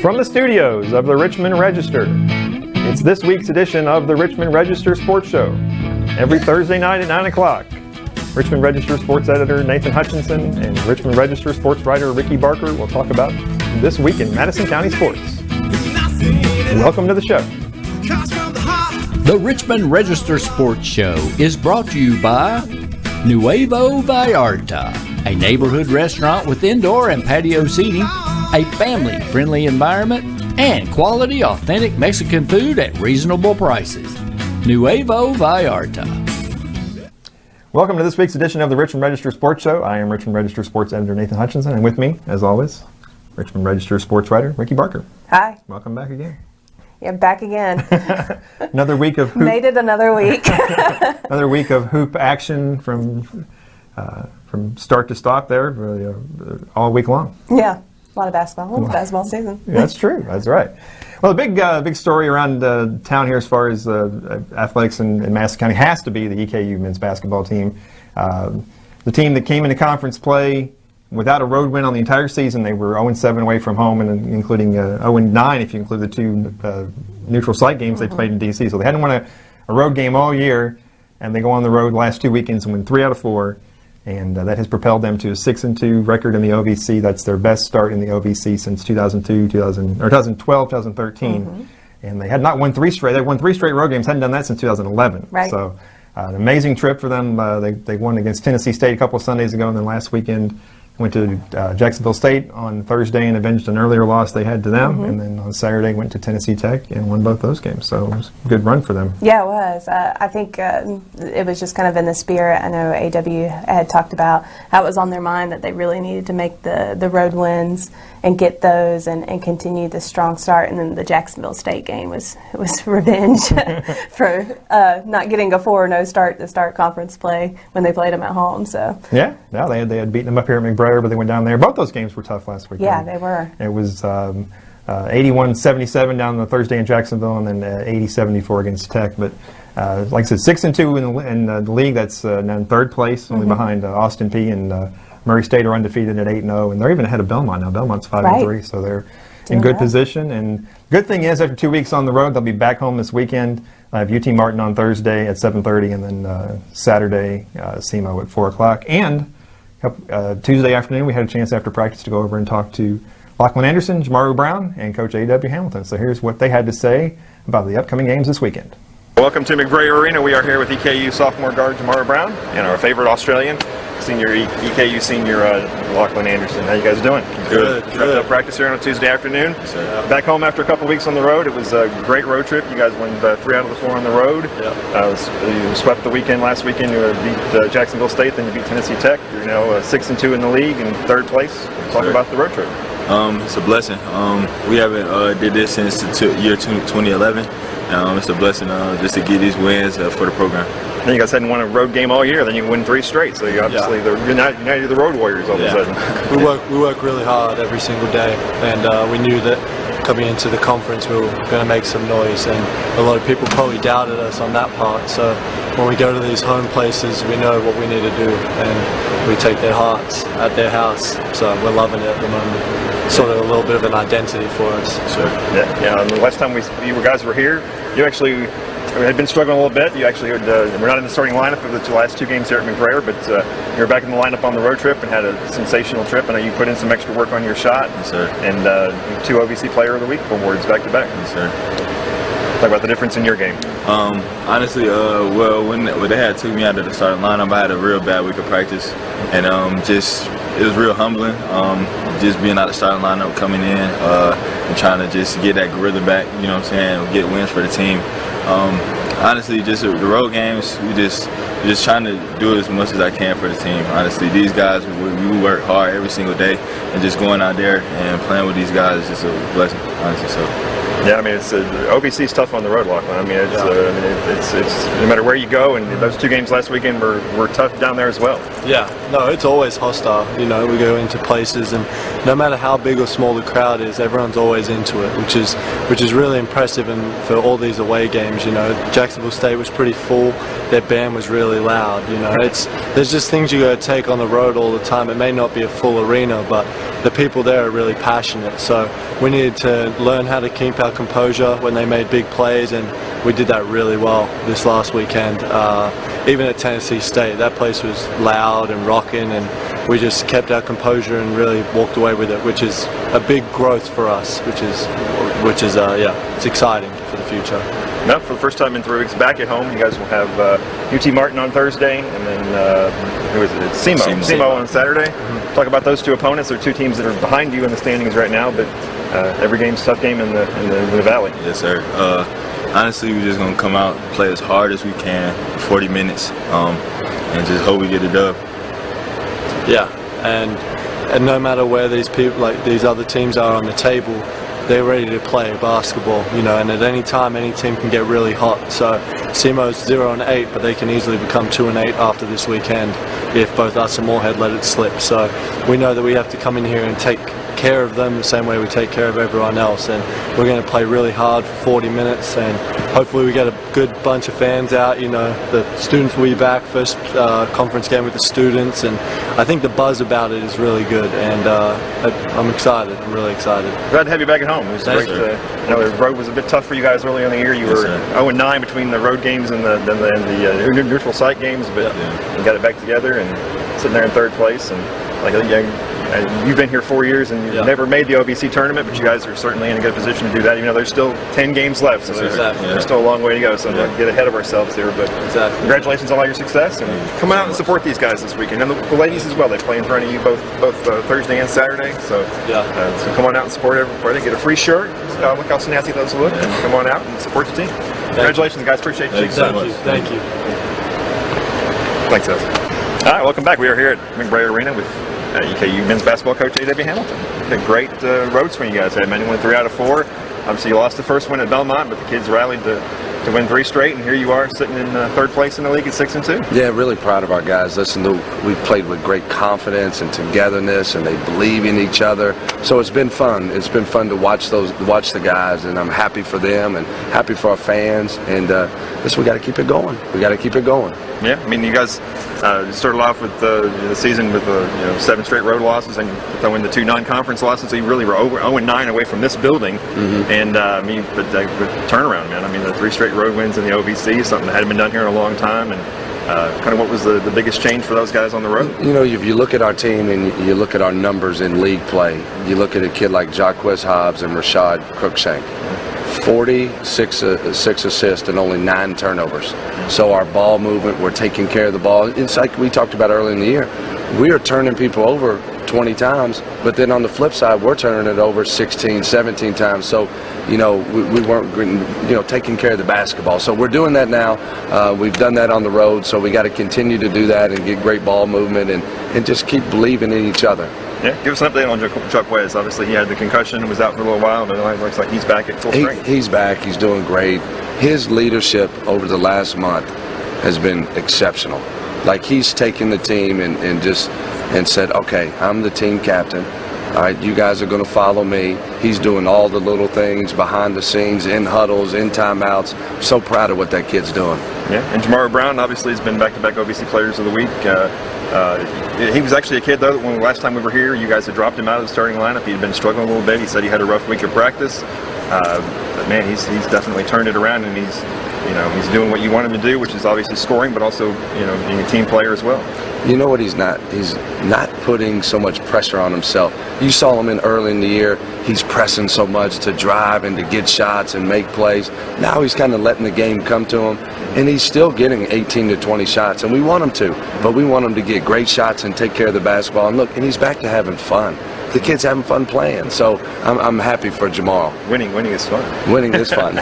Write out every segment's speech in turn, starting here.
From the studios of the Richmond Register, it's this week's edition of the Richmond Register Sports Show. Every Thursday night at 9 o'clock, Richmond Register Sports Editor Nathan Hutchinson and Richmond Register Sports Writer Ricky Barker will talk about this week in Madison County sports. Welcome to the show. The Richmond Register Sports Show is brought to you by Nuevo Vallarta, a neighborhood restaurant with indoor and patio seating, a family-friendly environment, and quality, authentic Mexican food at reasonable prices. Nuevo Vallarta. Welcome to this week's edition of the Richmond Register Sports Show. I am Richmond Register Sports Editor Nathan Hutchinson, and with me, as always, Richmond Register Sports Writer Ricky Barker. Hi. Welcome back again. Yeah, back again. Another week of hoop. Made it another week. Another week of hoop action from start to stop there, all week long. Yeah, a lot of basketball. It's basketball season. Yeah, that's true. That's right. Well, the big story around town here as far as athletics in Madison County has to be the EKU men's basketball team. The team that came into conference play without a road win on the entire season. They were 0-7 away from home, and including 0-9 if you include the two neutral site games they played in D.C. So they hadn't won a road game all year, and they go on the road the last 2 weekends and win 3 out of 4. And that has propelled them to a 6-2 record in the OVC. That's their best start in the OVC since 2012, 2013. And they had not won 3 straight. They won 3 straight road games. Hadn't done that since 2011. Right. So an amazing trip for them. They won against Tennessee State a couple of Sundays ago, and then last weekend went to Jacksonville State on Thursday and avenged an earlier loss they had to them. And then on Saturday went to Tennessee Tech and won both those games. So it was a good run for them. Yeah, it was. I think it was just kind of in the spirit. I know AW had talked about how it was on their mind that they really needed to make the road wins and get those and continue the strong start. And then the Jacksonville State game was revenge for not getting a 4-0 start to start conference play when they played them at home. So yeah, no, they had beaten them up here at McBrayer, but they went down there. Both those games were tough last week. Yeah, they were. It was 81-77 down on Thursday in Jacksonville, and then 80-74 against Tech. But like I said, 6-2 in the league. That's now in third place, only behind Austin Peay and Murray State are undefeated at 8-0, and they're even ahead of Belmont now. Belmont's 5-3, so they're in good position. And good thing is, after 2 weeks on the road, they'll be back home this weekend. I have UT Martin on Thursday at 7:30, and then Saturday SEMO at 4 o'clock. And Tuesday afternoon, we had a chance after practice to go over and talk to Lachlan Anderson, Jamaru Brown, and Coach A.W. Hamilton. So here's what they had to say about the upcoming games this weekend. Welcome to McBrayer Arena. We are here with EKU sophomore guard Jamaru Brown and our favorite Australian, senior EKU senior Lachlan Anderson. How you guys doing? Good. Wrapped up practice here on a Tuesday afternoon. Back home after a couple weeks on the road. It was a great road trip. You guys won 3 out of the 4 on the road. You swept the weekend last weekend. You beat Jacksonville State, then you beat Tennessee Tech. You're now 6-2 in the league and third place. Talk about the road trip. It's a blessing. We haven't did this since the year 2011. It's a blessing just to get these wins for the program. Then you guys hadn't won a road game all year. Then you win 3 straight. So you obviously you're the road warriors all of a sudden. We work really hard every single day, and we knew that coming into the conference we were going to make some noise, and a lot of people probably doubted us on that part. So when we go to these home places, we know what we need to do, and we take their hearts at their house. So we're loving it at the moment. Sort of a little bit of an identity for us. Sure. Yeah. And the last time you guys were here, you actually had been struggling a little bit. You actually were not in the starting lineup for the last 2 games here at McBrayer, but you were back in the lineup on the road trip and had a sensational trip. I know you put in some extra work on your shot. Yes, sir. And 2 OVC Player of the Week awards back to back. Yes, sir. Talk about the difference in your game. Honestly, when they had took me out of the starting lineup, I had a real bad week of practice, and it was real humbling. Just being out of the starting lineup, coming in, and trying to just get that gorilla back. You know what I'm saying? Get wins for the team. Honestly, just the road games, we just trying to do as much as I can for the team. Honestly, these guys, we work hard every single day, and just going out there and playing with these guys is just a blessing. Honestly, so. Yeah, I mean, OVC's tough on the road, Lachlan. I mean, it's no matter where you go, and those 2 games last weekend were tough down there as well. Yeah, no, it's always hostile. You know, we go into places and no matter how big or small the crowd is, everyone's always into it, which is really impressive. And for all these away games, you know, Jacksonville State was pretty full. Their band was really loud. You know, there's just things you got to take on the road all the time. It may not be a full arena, but the people there are really passionate. So we needed to learn how to keep our composure when they made big plays, and we did that really well this last weekend. Even at Tennessee State, that place was loud and rocking, and we just kept our composure and really walked away with it, which is a big growth for us, which is it's exciting for the future. No, for the first time in 3 weeks back at home, you guys will have UT Martin on Thursday, and then who is it? It's SEMO on Saturday. Mm-hmm. Talk about those two opponents. They're two teams that are behind you in the standings right now, but every game's a tough game in the Valley. Yes, sir. Honestly, we're just gonna come out and play as hard as we can for 40 minutes, and just hope we get a dub. Yeah, and no matter where these people, like these other teams, are on the table, they're ready to play basketball, you know, and at any time any team can get really hot. So SEMO's 0-8, but they can easily become 2-8 after this weekend if both us and Moorhead let it slip. So we know that we have to come in here and take care of them the same way we take care of everyone else, and we're going to play really hard for 40 minutes, and hopefully we get a good bunch of fans out. You know, the students will be back, first conference game with the students, and I think the buzz about it is really good, and I'm excited. I'm really excited. Glad to have you back at home. It was great. I know the road was a bit tough for you guys early in the year. You were 0-9 between the road games and the neutral site games, but you got it back together and sitting there in third place, and you've been here 4 years and you've never made the OVC tournament, but you guys are certainly in a good position to do that. You know, there's still 10 games left, so there's still a long way to go. So don't get ahead of ourselves here. But congratulations on all your success, and come out and support these guys this weekend, and the ladies as well. They play in front of you both Thursday and Saturday. So so come on out and support everybody. Get a free shirt. Look how snazzy those look, and come on out and support the team. Congratulations, guys. Appreciate you. Thank you. Thanks, guys. All right, welcome back. We are here at McBride Arena with EKU men's basketball coach A.W. Hamilton. A great road swing you guys had, man. You won 3 out of 4. Obviously, you lost the first one at Belmont, but the kids rallied to win 3 straight, and here you are sitting in third place in the league at 6-2. Yeah, really proud of our guys. Listen, we've played with great confidence and togetherness, and they believe in each other. So it's been fun. It's been fun to watch the guys, and I'm happy for them and happy for our fans. And listen, we got to keep it going. Yeah, I mean, you guys started off with the season with 7 straight road losses, and throwing the 2 non-conference losses. So you really were 0-9 away from this building. Mm-hmm. And but turnaround, man. I mean, the 3 straight road wins in the OVC is something that hadn't been done here in a long time. And kind of what was the biggest change for those guys on the road? You know, if you look at our team and you look at our numbers in league play, you look at a kid like Jacquez Hobbs and Rashad Crookshank. 46 assists and only 9 turnovers. So our ball movement, we're taking care of the ball. It's like we talked about earlier in the year. We are turning people over 20 times, but then on the flip side, we're turning it over 16, 17 times. So, you know, we weren't, taking care of the basketball. So we're doing that now. We've done that on the road, so we got to continue to do that and get great ball movement and just keep believing in each other. Yeah, give us an update on Chuck Wes. Obviously, he had the concussion and was out for a little while, but it looks like he's back at full strength. He's back. He's doing great. His leadership over the last month has been exceptional. Like, he's taken the team and said, okay, I'm the team captain. All right, you guys are going to follow me. He's doing all the little things behind the scenes, in huddles, in timeouts. I'm so proud of what that kid's doing. Yeah, and Jamaro Brown obviously has been back-to-back OVC Players of the Week. He was actually a kid, though, that when last time we were here, you guys had dropped him out of the starting lineup. He had been struggling a little bit. He said he had a rough week of practice. But man, he's definitely turned it around, and he's doing what you want him to do, which is obviously scoring, but also being a team player as well. You know what he's not? He's not putting so much pressure on himself. You saw him early in the year. He's pressing so much to drive and to get shots and make plays. Now he's kind of letting the game come to him, and he's still getting 18 to 20 shots, and we want him to. But we want him to get great shots and take care of the basketball. And look, and he's back to having fun. The kid's having fun playing, so I'm happy for Jamal. Winning is fun. Winning is fun.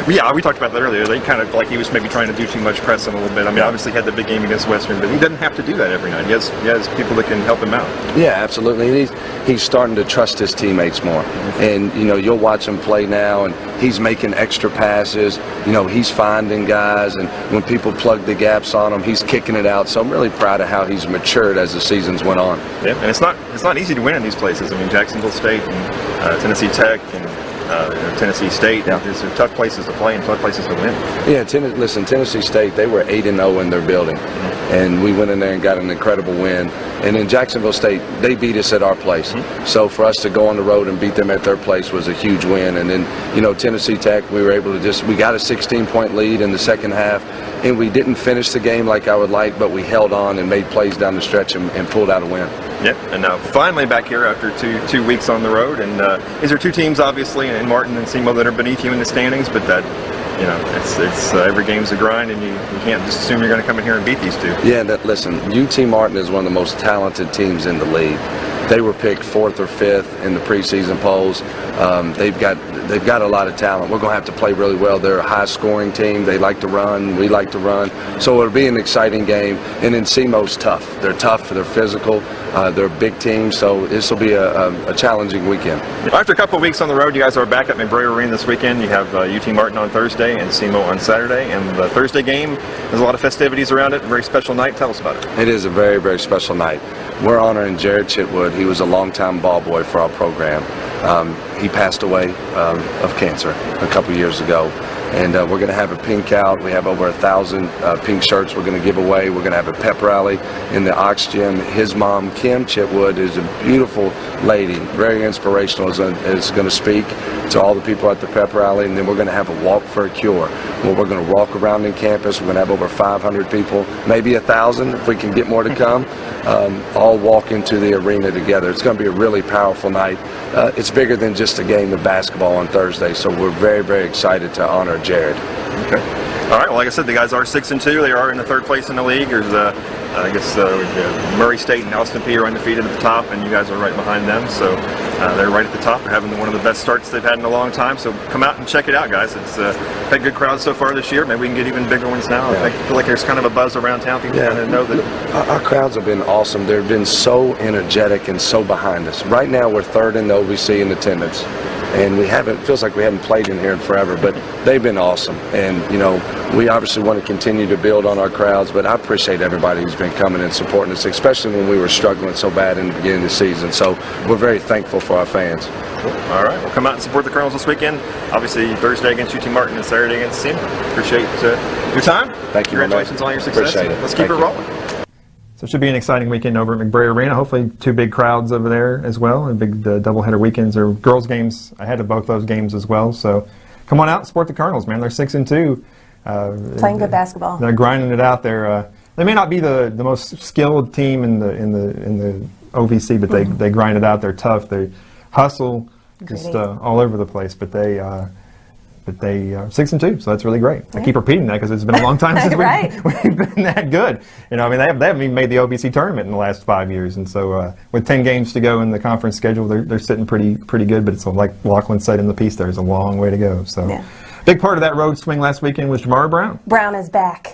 Yeah, we talked about that earlier. They kind of like he was maybe trying to do too much pressing a little bit. I mean, obviously he had the big game against Western, but he doesn't have to do that every night. He has people that can help him out. Yeah, absolutely. He's starting to trust his teammates more, and you'll watch him play now, and he's making extra passes. He's finding guys, and when people plug the gaps on him, he's kicking it out. So I'm really proud of how he's matured as the seasons went on. Yeah, and it's not easy to win in these places. I mean, Jacksonville State and Tennessee Tech and Tennessee State. Yeah. These are tough places to play and tough places to win. Yeah, listen, Tennessee State, they were 8-0 in their building. And we went in there and got an incredible win. And in Jacksonville State, they beat us at our place. So for us to go on the road and beat them at their place was a huge win. And then, you know, Tennessee Tech, we were able to we got a 16-point lead in the second half. And we didn't finish the game like I would like, but we held on and made plays down the stretch and pulled out a win. Yep, and now finally back here after two weeks on the road. And these are two teams, obviously, in Martin and SEMO, that are beneath you in the standings, but that, you know, it's every game's a grind, and you can't just assume you're going to come in here and beat these two. Yeah, listen, UT Martin is one of the most talented teams in the league. They were picked 4th or 5th in the preseason polls. They've got a lot of talent. We're going to have to play really well. They're a high-scoring team. They like to run. We like to run. So it'll be an exciting game. And then SEMO's tough. They're tough. They're physical. They're a big team. So this will be a challenging weekend. After a couple of weeks on the road, you guys are back at McBrayer Arena this weekend. You have UT Martin on Thursday and SEMO on Saturday. And the Thursday game, there's a lot of festivities around it. A very special night. Tell us about it. It is a very, very special night. We're honoring Jared Chitwood. He was a longtime ball boy for our program. He passed away of cancer a couple years ago. And we're going to have a pink out. We have over 1,000 pink shirts we're going to give away. We're going to have a pep rally in the Ox Gym. His mom, Kim Chitwood, is a beautiful lady, very inspirational, is going to speak to all the people at the pep rally. And then we're going to have a walk for a cure, where we're going to walk around in campus. We're going to have over 500 people, maybe 1,000 if we can get more to come, all walk into the arena together. It's going to be a really powerful night. It's bigger than just a game of basketball on Thursday, so we're very, very excited to honor Jared. Okay. All right. Well, like I said, the guys are 6-2. They are in the 3rd place in the league. There's, I guess, Murray State and Austin Peay are undefeated at the top, and you guys are right behind them. So they're right at the top. They're having one of the best starts they've had in a long time. So come out and check it out, guys. It's had good crowds so far this year. Maybe we can get even bigger ones now. Yeah. I feel like there's kind of a buzz around town. People kind of know that. Our crowds have been awesome. They've been so energetic and so behind us. Right now, we're 3rd in the OVC in attendance. And feels like we haven't played in here in forever, but they've been awesome. And, you know, we obviously want to continue to build on our crowds, but I appreciate everybody who's been coming and supporting us, especially when we were struggling so bad in the beginning of the season. So we're very thankful for our fans. Cool. All right. Well, come out and support the Colonels this weekend. Obviously, Thursday against UT Martin and Saturday against SEMO. Appreciate your time. Thank you. Congratulations on your success. Appreciate it. Let's keep it rolling. So it should be an exciting weekend over at McBrayer Arena. Hopefully 2 big crowds over there as well, and big doubleheader weekends or girls games ahead of both those games as well. So come on out and support the Colonels, man. They're 6-2. Playing good basketball. They're grinding it out. They may not be the most skilled team in the OVC, but they grind it out. They're tough. They hustle just all over the place. But they are 6-2, so that's really great. I keep repeating that because it's been a long time since we've been that good. You know, I mean, they haven't even made the OVC tournament in the last 5 years, and so with 10 games to go in the conference schedule, they're sitting pretty good. But it's like Lachlan said in the piece, there's a long way to go. So, big part of that road swing last weekend was Jamar Brown. Brown is back.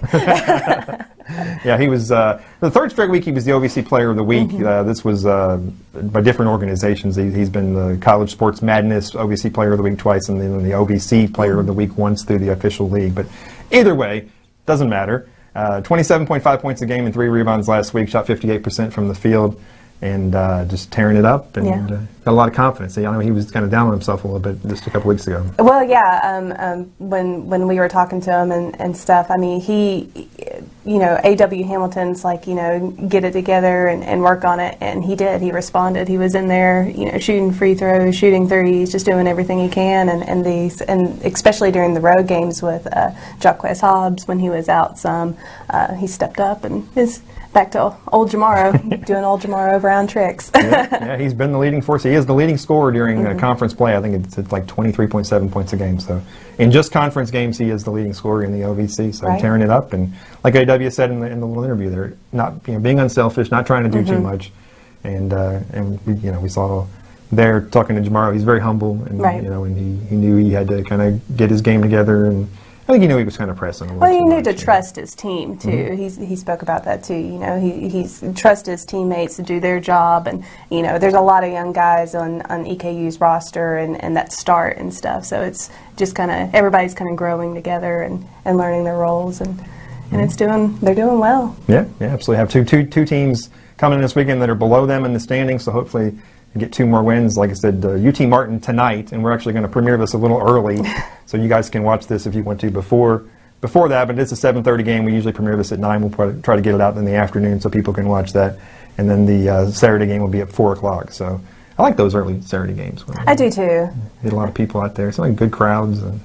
Yeah, he was the 3rd straight week. He was the OVC Player of the Week. This was by different organizations. He's been the College Sports Madness OVC Player of the Week twice, and then the OVC Player of the Week once through the official league. But either way, doesn't matter. 27.5 points a game and 3 rebounds last week. Shot 58% from the field, and just tearing it up, and got a lot of confidence. I know he was kind of down on himself a little bit just a couple weeks ago. Well, yeah. When we were talking to him and stuff, I mean, he, you know, A.W. Hamilton's like, you know, get it together and work on it, and he did. He responded. He was in there, you know, shooting free throws, shooting threes, just doing everything he can, and especially during the road games with Jacquez Hobbs when he was out some, he stepped up and is back to old Jamaro, doing old Jamaro Brown tricks. Yeah, he's been the leading force. He is the leading scorer during conference play. I think it's like 23.7 points a game. So in just conference games, he is the leading scorer in the OVC. So tearing it up, and like A.W. said in the little interview, they're not, you know, being unselfish, not trying to do too much, and we saw there talking to Jamaro. He's very humble, and you know, and he knew he had to kind of get his game together, and I think he knew he was kind of pressing a little. Well, he knew to trust his team too. He spoke about that too. You know, he's trust his teammates to do their job, and you know, there's a lot of young guys on EKU's roster and that start and stuff. So it's just kind of everybody's kind of growing together and learning their roles, and they're doing well. Yeah, absolutely. Have two teams coming in this weekend that are below them in the standings. So hopefully, get 2 more wins. Like I said, UT Martin tonight, and we're actually going to premiere this a little early, so you guys can watch this if you want to before that. But it's a 7:30 game. We usually premiere this at 9. We'll probably try to get it out in the afternoon so people can watch that. And then the Saturday game will be at 4 o'clock. So I like those early Saturday games. I do too. Get a lot of people out there. It's like good crowds. And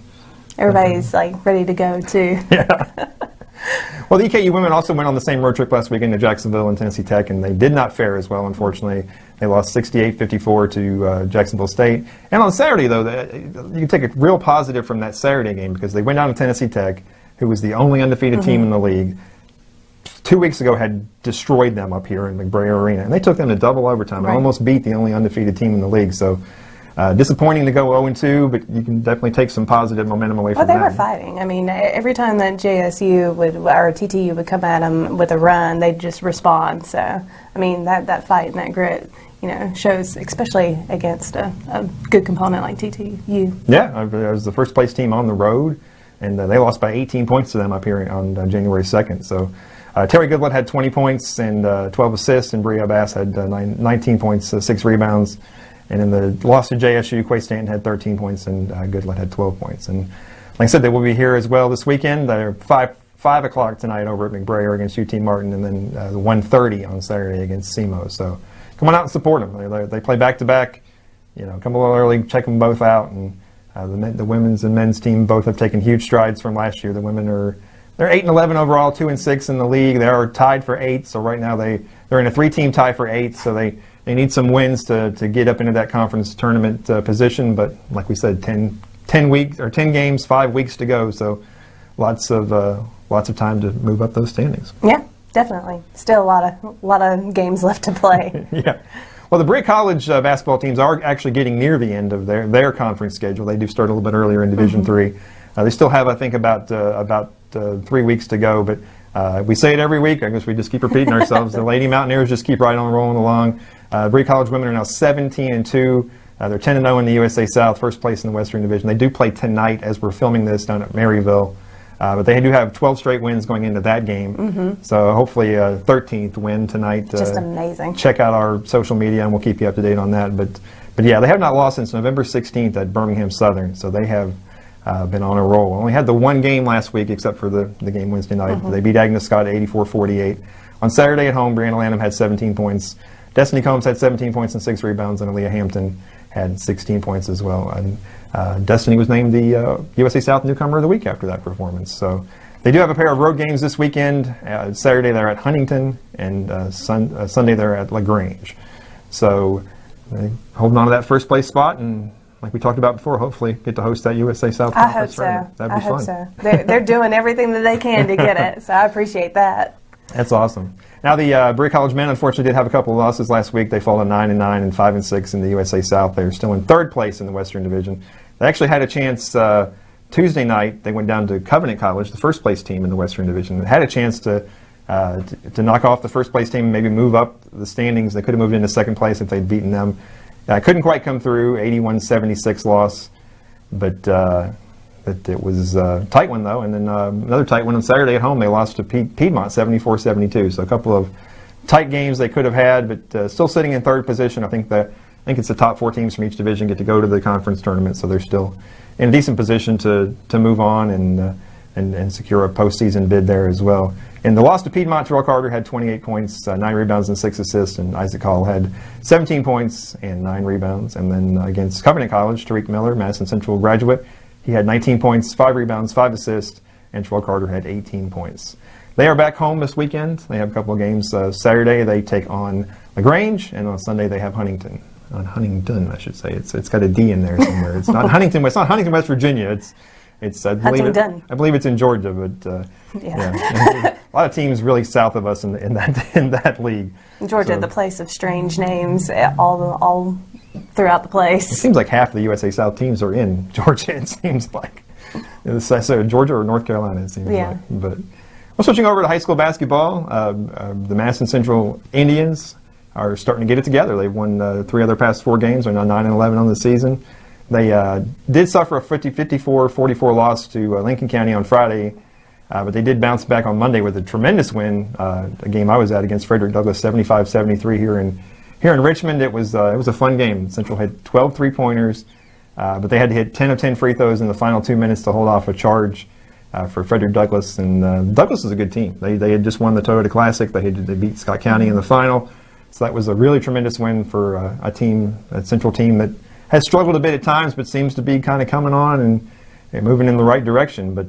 everybody's like ready to go too. Yeah. Well, the EKU women also went on the same road trip last weekend to Jacksonville and Tennessee Tech, and they did not fare as well, unfortunately. They lost 68-54 to Jacksonville State. And on Saturday, though, you can take a real positive from that Saturday game because they went down to Tennessee Tech, who was the only undefeated team in the league. 2 weeks ago had destroyed them up here in McBrayer Arena, and they took them to double overtime and almost beat the only undefeated team in the league. So disappointing to go 0-2, but you can definitely take some positive momentum away from that. Well, they were fighting. I mean, every time that JSU or TTU would come at them with a run, they'd just respond. So, I mean, that fight and that grit, shows, especially against a good component like TTU. Yeah, it was the first place team on the road, and they lost by 18 points to them up here on January 2nd. So Terry Goodlett had 20 points and 12 assists, and Bria Bass had 19 points, 6 rebounds. And in the loss to JSU, Quay Stanton had 13 points, and Goodlett had 12 points. And like I said, they will be here as well this weekend. They're 5 o'clock tonight over at McBrayer against UT Martin, and then 1:30 on Saturday against SEMO. So come on out and support them. They play back-to-back. Come a little early, check them both out. And the women's and men's team both have taken huge strides from last year. The women they're 8-11 overall, 2-6 in the league. They are tied for 8th, so right now they're in a 3-team tie for 8th. So they need some wins to get up into that conference tournament position. But like we said, 10 games, 5 weeks to go. So lots of time to move up those standings. Yeah, definitely. Still a lot of games left to play. Yeah. Well, the Bree College basketball teams are actually getting near the end of their conference schedule. They do start a little bit earlier in Division III. They still have, I think, about 3 weeks to go. But we say it every week. I guess we just keep repeating ourselves. The Lady Mountaineers just keep right on rolling along. Bree College women are now 17-2. They're 10-0 in the USA South, first place in the Western Division. They do play tonight as we're filming this down at Maryville. But they do have 12 straight wins going into that game. So hopefully a 13th win tonight. Just amazing. Check out our social media and we'll keep you up to date on that. But yeah, they have not lost since November 16th at Birmingham Southern. So they have been on a roll. Only had the one game last week except for the game Wednesday night. They beat Agnes Scott 84-48. On Saturday at home, Brianna Lanham had 17 points. Destiny Combs had 17 points and 6 rebounds, and Aaliyah Hampton had 16 points as well. And Destiny was named the USA South Newcomer of the Week after that performance. So they do have a pair of road games this weekend. Saturday they're at Huntington, and Sunday they're at LaGrange. So they're holding on to that first place spot, and like we talked about before, hopefully get to host that USA South Conference tournament. That'd be fun. So. They're doing everything that they can to get it, so I appreciate that. That's awesome. Now the Bree College men unfortunately did have a couple of losses last week. They fall to 9-9 and 5-6 in the USA South. They're still in 3rd place in the Western Division. They actually had a chance Tuesday night. They went down to Covenant College, the first place team in the Western Division. They had a chance to knock off the first place team and maybe move up the standings. They could have moved into 2nd place if they'd beaten them. Couldn't quite come through, 81-76 loss, but it was a tight one though. And then another tight one on Saturday at home. They lost to Piedmont 74-72. So a couple of tight games they could have had, but still sitting in 3rd position. I think it's the top 4 teams from each division get to go to the conference tournament, so they're still in a decent position to move on and secure a postseason bid there as well. In the loss to Piedmont, Terrell Carter had 28 points, 9 rebounds and 6 assists, and Isaac Hall had 17 points and 9 rebounds. And then against Covenant College, Tariq Miller, Madison Central graduate, he had 19 points, 5 rebounds, 5 assists, and Terrell Carter had 18 points. They are back home this weekend. They have a couple of games. Saturday they take on LaGrange, and on Sunday they have Huntington. On Huntington, I should say. It's got a D in there somewhere. It's not Huntington. It's not Huntington, West Virginia. I believe it's in Georgia, but yeah. A lot of teams really south of us in that league. Georgia, the place of strange names, all throughout the place. It seems like half the USA South teams are in Georgia. It seems like so Georgia or North Carolina. It seems like. But well, switching over to high school basketball, the Madison Central Indians are starting to get it together. They've won 3 of their past 4 games. They're now 9-11 on the season. They did suffer a 54-44 loss to Lincoln County on Friday, but they did bounce back on Monday with a tremendous win, a game I was at against Frederick Douglass, 75-73 here in here in Richmond, it was a fun game. Central had 12 three-pointers, but they had to hit 10 of 10 free throws in the final 2 minutes to hold off a charge for Frederick Douglass. And Douglass is a good team. They had just won the Toyota Classic. They beat Scott County in the final. So that was a really tremendous win for a Central team that has struggled a bit at times, but seems to be kind of coming on and moving in the right direction. But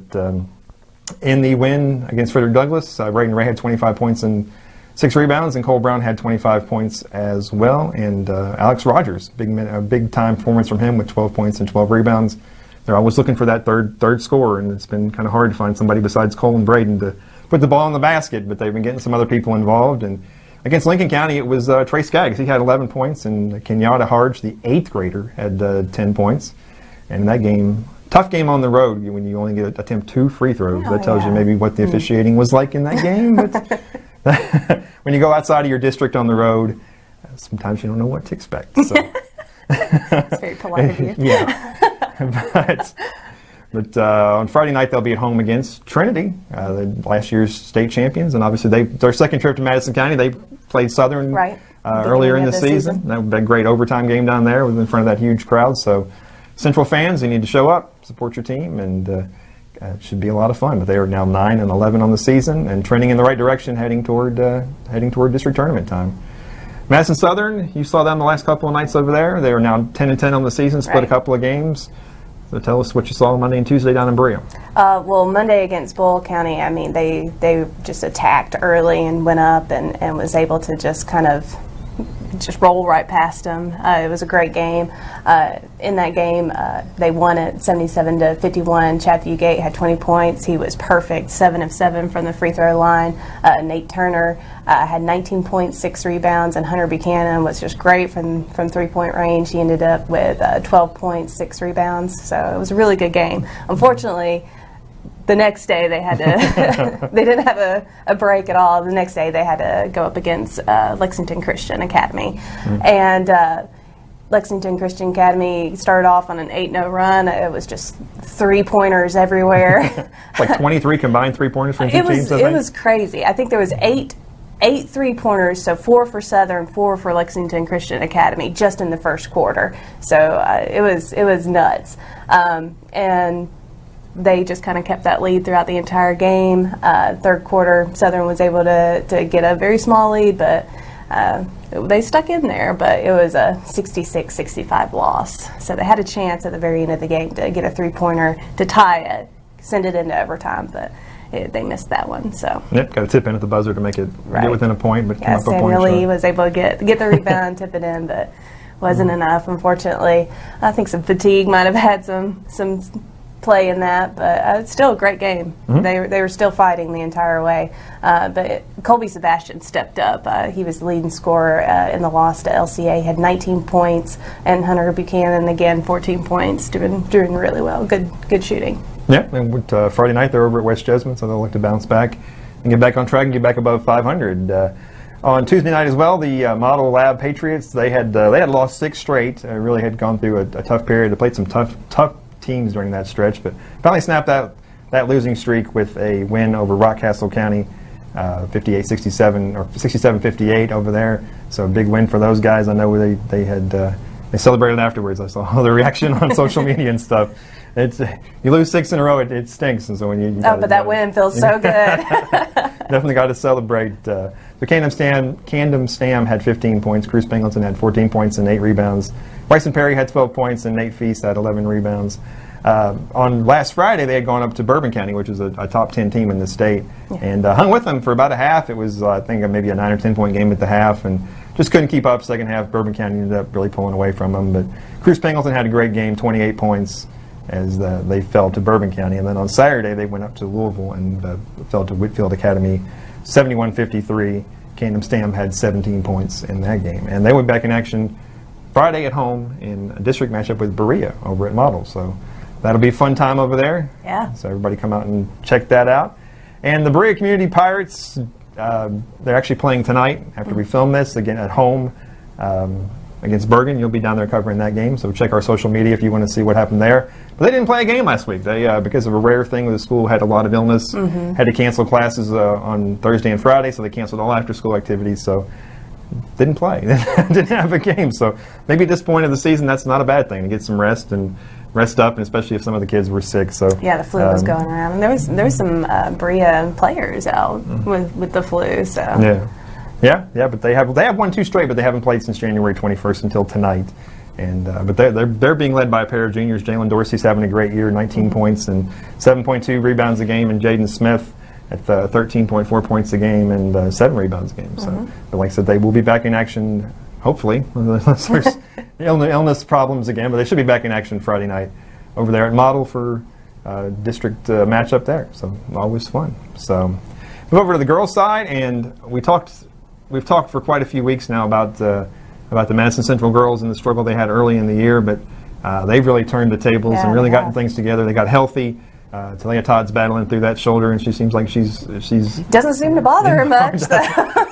in the win against Frederick Douglass, Braden Ray had 25 points and 6 rebounds, and Cole Brown had 25 points as well. And Alex Rogers, big time performance from him with 12 points and 12 rebounds. They're always looking for that third scorer, and it's been kind of hard to find somebody besides Cole and Braden to put the ball in the basket, but they've been getting some other people involved. And against Lincoln County, it was Trey Skaggs. He had 11 points, and Kenyatta Harge, the 8th grader, had 10 points. And in that game, tough game on the road when you only attempt 2 free throws. That tells you maybe what the officiating was like in that game. But when you go outside of your district on the road, sometimes you don't know what to expect. So. It's very polite of you. Yeah. But on Friday night, they'll be at home against Trinity, last year's state champions. And obviously, their second trip to Madison County, they played Southern earlier in the season. That was a great overtime game down there in front of that huge crowd. So Central fans, you need to show up, support your team, and it should be a lot of fun. But they are now 9-11 on the season and trending in the right direction, heading toward district tournament time. Madison Southern, you saw them the last couple of nights over there. They are now 10-10 on the season, split a couple of games. So tell us what you saw Monday and Tuesday down in Berea. Well, Monday against Bull County, I mean, they just attacked early and went up and was able to just kind of just roll right past them. It was a great game. In that game, they won it 77-51. Chad Fugate had 20 points. He was perfect, 7 of 7 from the free throw line. Nate Turner had 19 points, 6 rebounds, and Hunter Buchanan was just great from 3-point range. He ended up with 12 points, 6 rebounds. So it was a really good game. Unfortunately, the next day they had to they didn't have a break at all. The next day they had to go up against Lexington Christian Academy. And Lexington Christian Academy started off on an 8-0 run. It was just 3-pointers everywhere. Like 23 combined 3-pointers from two teams, I think? It was crazy. I think there was eight 3-pointers, so 4 for Southern, 4 for Lexington Christian Academy, just in the first quarter. So it was nuts. And they just kind of kept that lead throughout the entire game. Third quarter, Southern was able to get a very small lead, but they stuck in there. But it was a 66-65 loss. So they had a chance at the very end of the game to get a 3-pointer to tie it, send it into overtime, but they missed that one. So yep, got a tip in at the buzzer to make it get within a point, but came up a point Samuel Lee short. was able to get the rebound and tip it in, but wasn't enough, unfortunately. I think some fatigue might have had some play in that, but it's still a great game. They were still fighting the entire way. But Colby Sebastian stepped up. He was the leading scorer in the loss to LCA. Had 19 points, and Hunter Buchanan again 14 points, doing really well. Good shooting. Yeah, and with, Friday night they're over at West Jessamine, so they'll look to bounce back and get back on track and get back above 500. On Tuesday night as well, the Model Lab Patriots, they had lost 6 straight. Really had gone through a tough period. They played some tough teams during that stretch, but finally snapped that losing streak with a win over Rockcastle County, 58-67 or 67-58 over there. So a big win for those guys. I know they celebrated afterwards. I saw all the reaction on social media and stuff. You lose 6 in a row, it stinks, and so when you but that win feels so good. Definitely got to celebrate. So Camden Stam had 15 points. Cruz Pingleton had 14 points and 8 rebounds. Bryson Perry had 12 points, and Nate Feast had 11 rebounds. On last Friday, they had gone up to Bourbon County, which is a top 10 team in the state, and hung with them for about a half. It was, I think, maybe a 9 or 10 point game at the half, and just couldn't keep up. Second half, Bourbon County ended up really pulling away from them. But Cruz Pingleton had a great game, 28 points, as they fell to Bourbon County. And then on Saturday, they went up to Louisville and fell to Whitfield Academy, 71-53. Camden Stam had 17 points in that game. And they went back in action Friday at home in a district matchup with Berea over at Model. So that'll be a fun time over there. Yeah. So everybody come out and check that out. And the Berea Community Pirates, they're actually playing tonight after we film this, again at home against Bergen. You'll be down there covering that game, so check our social media if you want to see what happened there. But they didn't play a game last week. They, because of a rare thing with the school, had a lot of illness, had to cancel classes on Thursday and Friday, so they canceled all after-school activities. So didn't play, didn't have a game. So maybe at this point of the season, that's not a bad thing to get some rest up, and especially if some of the kids were sick. So yeah, the flu was going around, and there was some Berea players out with the flu. So yeah, but they have won 2 straight, but they haven't played since January 21st until tonight. And but they're being led by a pair of juniors. Jalen Dorsey's having a great year, 19 points and 7.2 rebounds a game, and Jaden Smith at 13.4 points a game and 7 rebounds a game. So, but like I said, they will be back in action, hopefully, unless there's illness problems again. But they should be back in action Friday night over there at Model for district matchup there. So always fun. So move over to the girls' side, and we've talked for quite a few weeks now about the Madison Central girls and the struggle they had early in the year, but they've really turned the tables and really gotten things together. They got healthy. Talia Todd's battling through that shoulder, and she seems like she's doesn't seem to bother her much.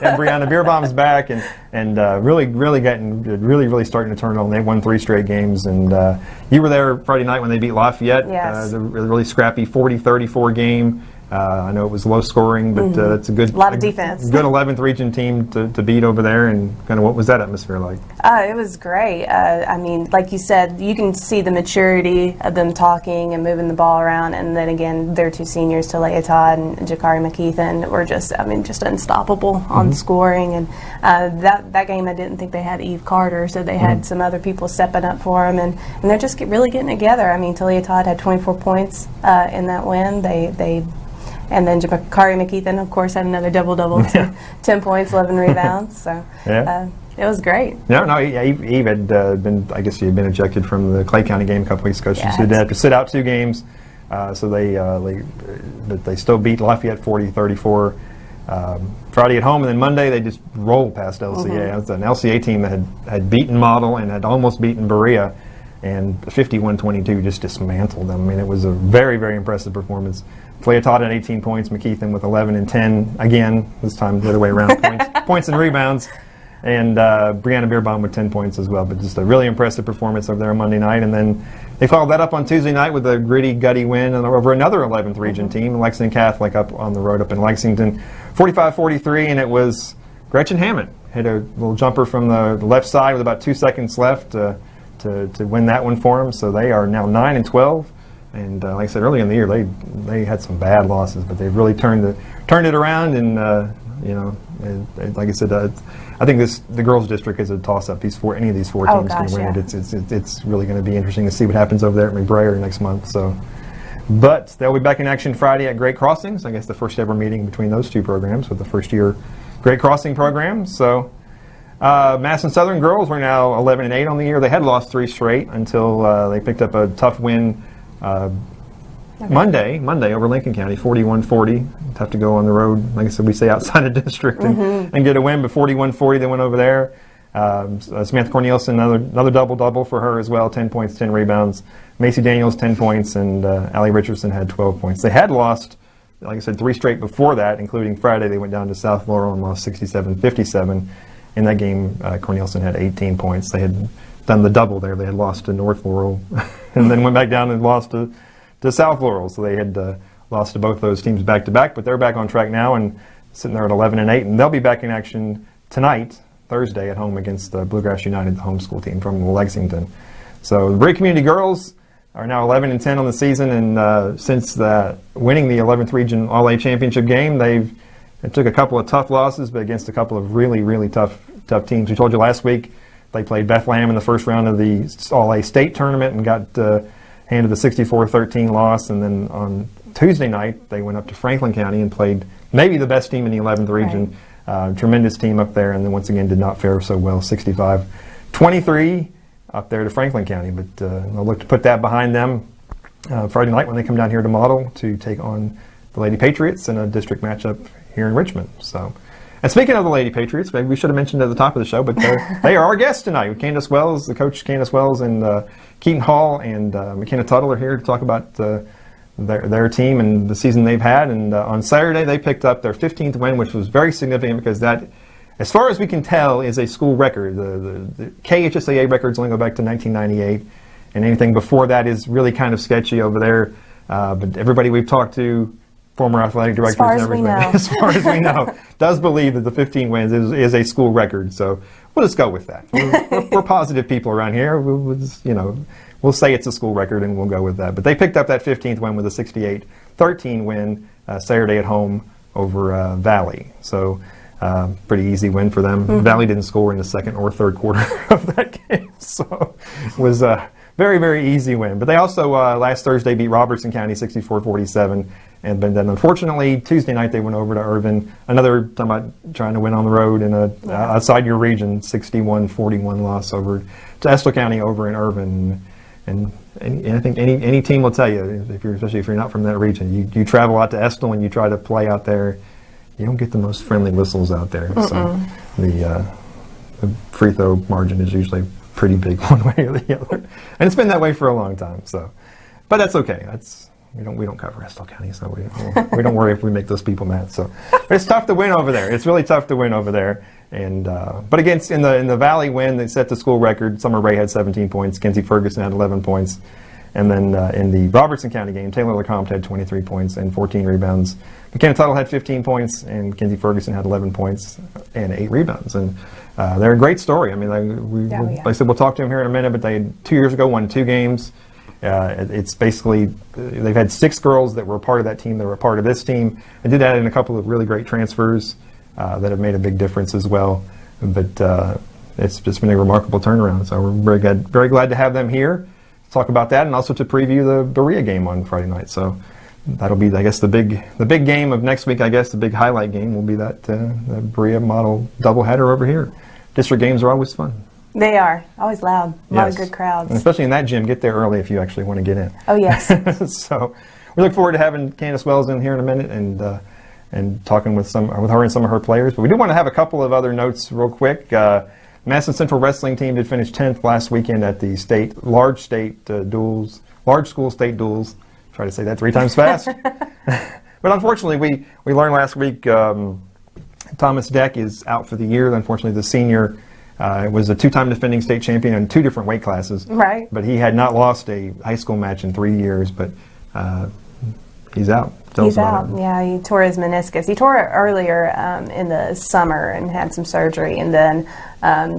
And Brianna Beerbaum's back, and really starting to turn on. They won 3 straight games, and you were there Friday night when they beat Lafayette. Yes. The really scrappy 40-34 game. I know it was low scoring, but it's a lot of defense. Good 11th region team to beat over there. And kind of what was that atmosphere like? It was great. I mean, like you said, you can see the maturity of them talking and moving the ball around. And then again, their 2 seniors, Talia Todd and Jakari McKeithen, were just unstoppable on scoring. And that game, I didn't think they had Eve Carter, so they had some other people stepping up for them, and they're just really getting together. I mean, Talia Todd had 24 points in that win. And then Jakari McKeithen, of course, had another double-double, 10 points, 11 rebounds. So it was great. Eve had been, I guess she had been ejected from the Clay County game a couple weeks ago. She had to sit out 2 games. So they still beat Lafayette 40-34 Friday at home, and then Monday they just rolled past LCA. It was an LCA team that had beaten Model and had almost beaten Berea, and 51-22 just dismantled them. I mean, it was a very, very impressive performance. Talia Todd had 18 points, McKeithen with 11 and 10, again, this time the other way around, points and rebounds, and Brianna Beerbaum with 10 points as well. But just a really impressive performance over there on Monday night. And then they followed that up on Tuesday night with a gritty, gutty win over another 11th region team, Lexington Catholic, up on the road up in Lexington, 45-43, and it was Gretchen Hammond hit a little jumper from the left side with about 2 seconds left to win that one for them. So they are now 9-12. And like I said earlier in the year, they had some bad losses, but they've really turned it around. And like I said, I think the girls' district is a toss-up. Any of these 4 teams can win it. It's really going to be interesting to see what happens over there at McBrayer next month. So, but they'll be back in action Friday at Great Crossings. I guess the first ever meeting between those 2 programs with the first-year Great Crossing program. So. Madison Southern girls were now 11-8 on the year. They had lost 3 straight until they picked up a tough win Monday over Lincoln County, 41-40. Tough to go on the road, like I said, we say outside of district and get a win, but 41-40 they went over there. Samantha Cornelison, another double-double for her as well, 10 points, 10 rebounds. Macy Daniels, 10 points, and Allie Richardson had 12 points. They had lost, like I said, 3 straight before that, including Friday. They went down to South Laurel and lost 67-57. In that game, Cornelison had 18 points. They had done the double there. They had lost to North Laurel and then went back down and lost to South Laurel. So they had lost to both those teams back-to-back, but they're back on track now and sitting there at 11-8. And they'll be back in action tonight, Thursday, at home against Bluegrass United, the homeschool team from Lexington. So the Berea Community girls are now 11-10 on the season, and since winning the 11th Region All-A Championship game, they took a couple of tough losses, but against a couple of really, really tough teams. We told you last week they played Bethlehem in the first round of the All-A State tournament and got handed a 64-13 loss. And then on Tuesday night, they went up to Franklin County and played maybe the best team in the 11th region. Right. Tremendous team up there, and then once again did not fare so well, 65-23 up there to Franklin County. But they'll look to put that behind them Friday night when they come down here to Model to take on the Lady Patriots in a district matchup here in Richmond. So, and speaking of the Lady Patriots, maybe we should have mentioned at the top of the show, but they are our guests tonight. Candace Wells, the coach Candace Wells, and Keaton Hall and McKenna Tuttle are here to talk about their team and the season they've had. And on Saturday, they picked up their 15th win, which was very significant because that, as far as we can tell, is a school record. The KHSAA records only go back to 1998, and anything before that is really kind of sketchy over there. But everybody we've talked to former athletic director, as we know. as far as we know, does believe that the 15 wins is a school record. So we'll just go with that. We're positive people around here. We'll just, we'll say it's a school record and we'll go with that. But they picked up that 15th win with a 68-13 win Saturday at home over Valley. So pretty easy win for them. Mm-hmm. Valley didn't score in the second or third quarter of that game. So it was a very, very easy win. But they also last Thursday beat Robertson County 64-47. And then unfortunately, Tuesday night they went over to Irvin. Another time about trying to win on the road in outside your region, 61-41 loss over to Estill County over in Irvin. And I think any team will tell you, especially if you're not from that region, you travel out to Estill and you try to play out there, you don't get the most friendly whistles out there. So the free throw margin is usually pretty big one way or the other, and it's been that way for a long time. So, but that's okay. We don't cover Estill County, so we don't worry if we make those people mad. So, but it's tough to win over there. It's really tough to win over there. And but against in the Valley win, they set the school record. Summer Ray had 17 points. Kenzie Ferguson had 11 points. And then in the Robertson County game, Taylor LeCompte had 23 points and 14 rebounds. McKenna Tuttle had 15 points, and Kenzie Ferguson had 11 points and 8 rebounds. And they're a great story. I mean, like I said, we'll talk to them here in a minute, but they 2 years ago won 2 games. It's basically, they've had 6 girls that were a part of that team that were a part of this team. They did add in a couple of really great transfers that have made a big difference as well. But it's just been a remarkable turnaround. So we're very glad to have them here. Talk about that, and also to preview the Berea game on Friday night. So that'll be, I guess, the big game of next week. I guess the big highlight game will be that the Berea model doubleheader over here. District games are always fun. They are always loud. A lot of good crowds, and especially in that gym. Get there early if you actually want to get in. Oh yes. So we look forward to having Candace Wells in here in a minute and talking with her and some of her players. But we do want to have a couple of other notes real quick. Madison Central Wrestling Team did finish 10th last weekend at the large school state duels. Try to say that 3 times fast. But unfortunately, we learned last week Thomas Deck is out for the year. Unfortunately, the senior was a 2-time defending state champion in 2 different weight classes. Right. But he had not lost a high school match in 3 years. But he's out. He's out. Yeah, he tore his meniscus. He tore it earlier in the summer and had some surgery, and then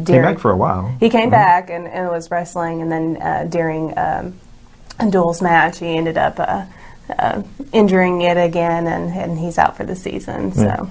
came back for a while. He came back and was wrestling, and then during a duels match, he ended up injuring it again, and he's out for the season. So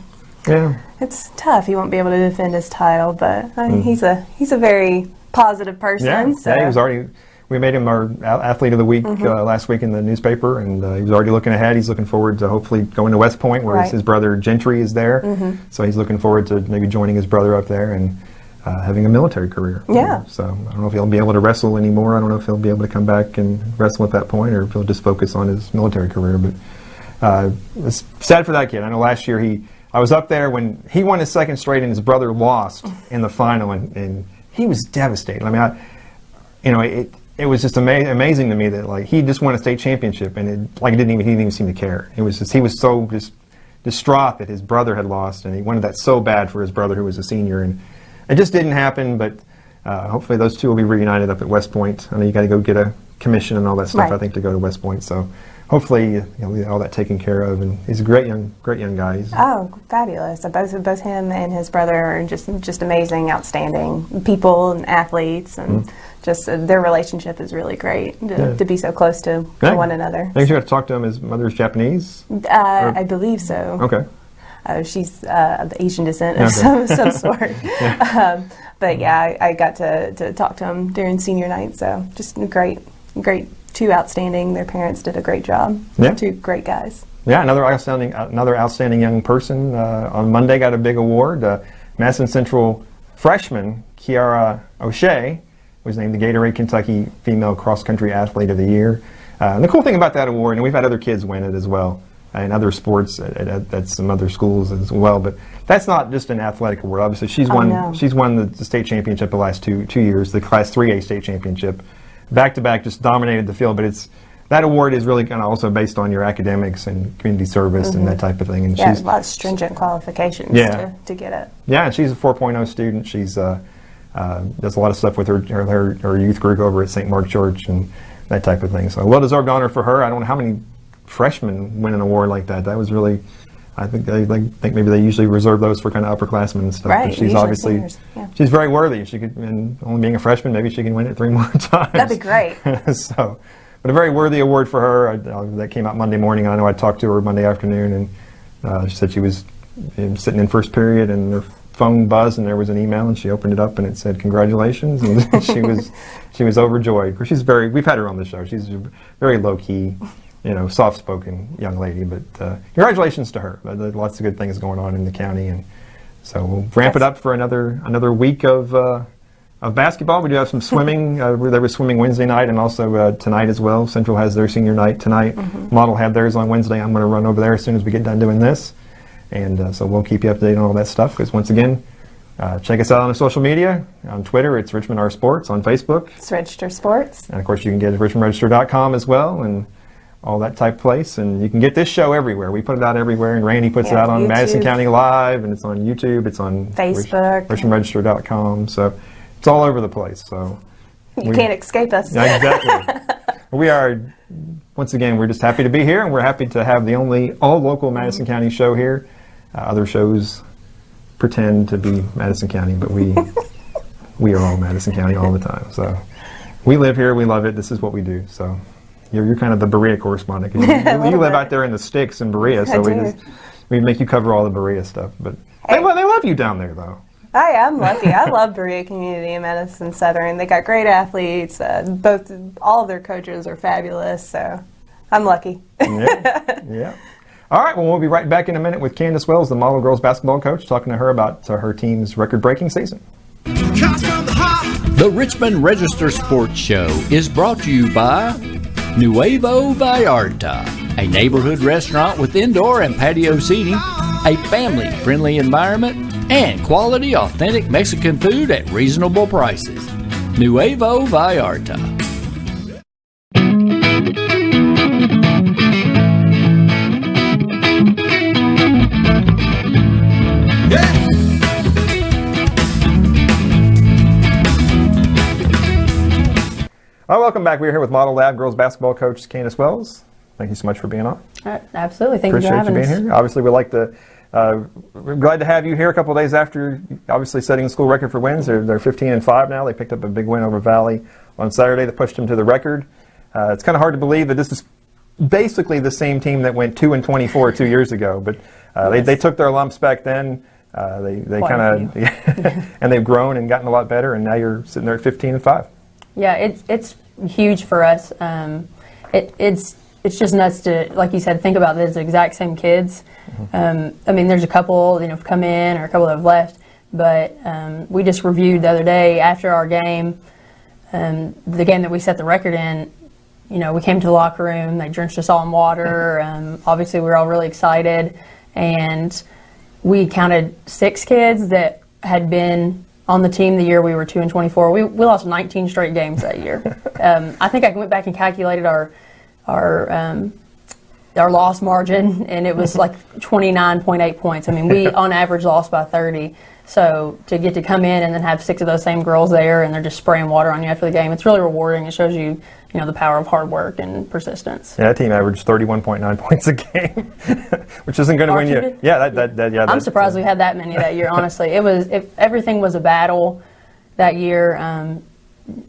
it's tough. He won't be able to defend his title, but he's a very positive person. Yeah, so. He was already. We made him our Athlete of the Week last week in the newspaper, and he was already looking ahead. He's looking forward to hopefully going to West Point, where his brother Gentry is there. So he's looking forward to maybe joining his brother up there and having a military career. Yeah. So I don't know if he'll be able to wrestle anymore. I don't know if he'll be able to come back and wrestle at that point, or if he'll just focus on his military career. But it's sad for that kid. I know last year I was up there when he won his second straight, and his brother lost in the final, and he was devastated. I mean, it was just amazing to me that like he just won a state championship, and he didn't even seem to care. It was just, he was so just distraught that his brother had lost, and he wanted that so bad for his brother who was a senior, and it just didn't happen. But hopefully those two will be reunited up at West Point. I know you got to go get a commission and all that stuff. I think to go to West Point. So hopefully get all that taken care of. And he's a great young guy. Fabulous! Both him and his brother are just amazing, outstanding people and athletes, and just their relationship is really great to be so close to one another. I think you got to talk to him. His mother's Japanese. I believe so. Okay. She's of Asian descent of some sort. But yeah, I got to talk to him during senior night. So just great, 2 outstanding. Their parents did a great job. Yeah. 2 great guys. Yeah, another outstanding young person on Monday got a big award. Madison Central freshman Kiara O'Shea was named the Gatorade Kentucky Female Cross Country Athlete of the Year. And the cool thing about that award, and we've had other kids win it as well, in other sports at some other schools as well, but that's not just an athletic award. Obviously, she's won the state championship the last two years, the Class 3A state championship, back to back, just dominated the field. But that award is really kind of also based on your academics and community service and that type of thing. And she's a lot of stringent qualifications to get it. Yeah, and she's a 4.0 student. She's does a lot of stuff with her youth group over at St. Mark Church and that type of thing. So well-deserved honor for her. I don't know how many freshman win an award like that. That was really, I think maybe they usually reserve those for kind of upperclassmen and stuff. Right, But she's obviously, seniors, yeah. she's very worthy. She could, and only being a freshman, maybe she can win it 3 more times. That'd be great. So, but a very worthy award for her. That came out Monday morning. I know I talked to her Monday afternoon, and she said she was sitting in first period, and her phone buzzed, and there was an email, and she opened it up, and it said congratulations, and she was overjoyed. We've had her on the show. She's a very low key, soft-spoken young lady, but congratulations to her. Lots of good things going on in the county, and so we'll ramp it up for another week of basketball. We do have some swimming. There was swimming Wednesday night and also tonight as well. Central has their senior night tonight. Model had theirs on Wednesday. I'm going to run over there as soon as we get done doing this, and so we'll keep you updated on all that stuff, because once again, check us out on the social media. On Twitter, it's Richmond R Sports. On Facebook, It's Register Sports. and of course you can get it at richmondregister.com as well, and all that type of place. And you can get this show everywhere. We put it out everywhere, and Randy puts it out on YouTube. Madison County Live, and it's on YouTube, it's on Facebook. richmondregister.com. So it's all over the place. So You can't escape us. yeah, exactly. We are, once again, we're just happy to be here, and we're happy to have the only all-local Madison County show here. Other shows pretend to be Madison County, but we are all Madison County all the time. So we live here, we love it, this is what we do. So you're kind of the Berea correspondent. 'Cause you live out there in the sticks in Berea, so we make you cover all the Berea stuff. But they love you down there, though. I am lucky. I love Berea Community in Madison Southern. They got great athletes. All of their coaches are fabulous. So I'm lucky. Yeah. All right. Well, we'll be right back in a minute with Candace Wells, the model girls basketball coach, talking to her about her team's record-breaking season. The Richmond Register Sports Show is brought to you by Nuevo Vallarta, a neighborhood restaurant with indoor and patio seating, a family-friendly environment, and quality, authentic Mexican food at reasonable prices. Nuevo Vallarta. Welcome back. We're here with Model Lab girls basketball coach Candace Wells. Thank you so much for being on. Absolutely. Thank you for Appreciate you having being us. here. Obviously, we're glad to have you here a couple of days after obviously setting the school record for wins. They're 15-5 now. They picked up a big win over Valley on Saturday that pushed them to the record. It's kind of hard to believe that this is basically the same team that went 2-24 2 years ago, but they took their lumps back then. They kind of and they've grown and gotten a lot better, and now you're sitting there at 15-5. Yeah, it's huge for us. It's just nuts to, like you said, think about this exact same kids. I mean, there's a couple have come in or a couple that have left, but we just reviewed the other day after our game, the game that we set the record in. We came to the locker room. They drenched us all in water. Obviously, we were all really excited, and we counted 6 kids that had been on the team the year we were 2-24. We lost 19 straight games that year. I think I went back and calculated our loss margin, and it was like 29.8 points. I mean, we on average lost by 30. So to get to come in and then have 6 of those same girls there, and they're just spraying water on you after the game, it's really rewarding. It shows you, the power of hard work and persistence. Yeah, that team averaged 31.9 points a game, which isn't going to win you. Yeah, I'm surprised we had that many that year. Honestly, everything was a battle that year.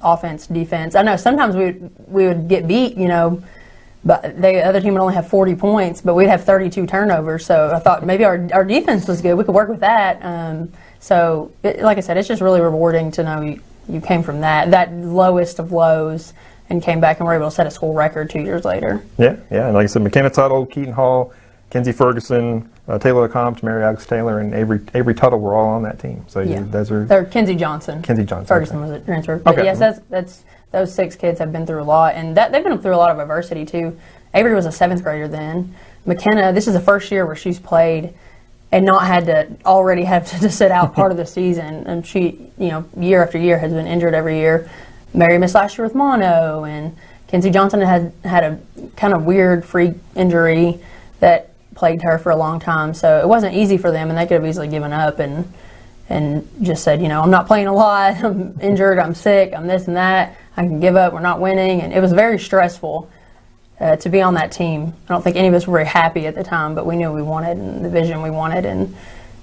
Offense, defense. I know sometimes we would get beat, but the other team would only have 40 points, but we'd have 32 turnovers. So I thought maybe our defense was good. We could work with that. Like I said, it's just really rewarding to know you came from that lowest of lows and came back and were able to set a school record 2 years later. Yeah. And like I said, McKenna Tuttle, Keaton Hall, Kenzie Ferguson, Taylor LeCompte, Mary Alex Taylor, and Avery Tuttle were all on that team. So They're Kenzie Johnson. Ferguson was a transfer. But okay. Yes, that's those 6 kids have been through a lot, and they've been through a lot of adversity too. Avery was a 7th grader then. McKenna, this is the first year where she's played and not had to already have to sit out part of the season, and she, year after year has been injured every year. Mary missed last year with mono, and Kenzie Johnson had a kind of weird freak injury that plagued her for a long time. So it wasn't easy for them, and they could have easily given up and just said, I'm not playing a lot, I'm injured, I'm sick, I'm this and that, I can give up, we're not winning. And it was very stressful to be on that team. I don't think any of us were very happy at the time, but we knew what we wanted and the vision we wanted, and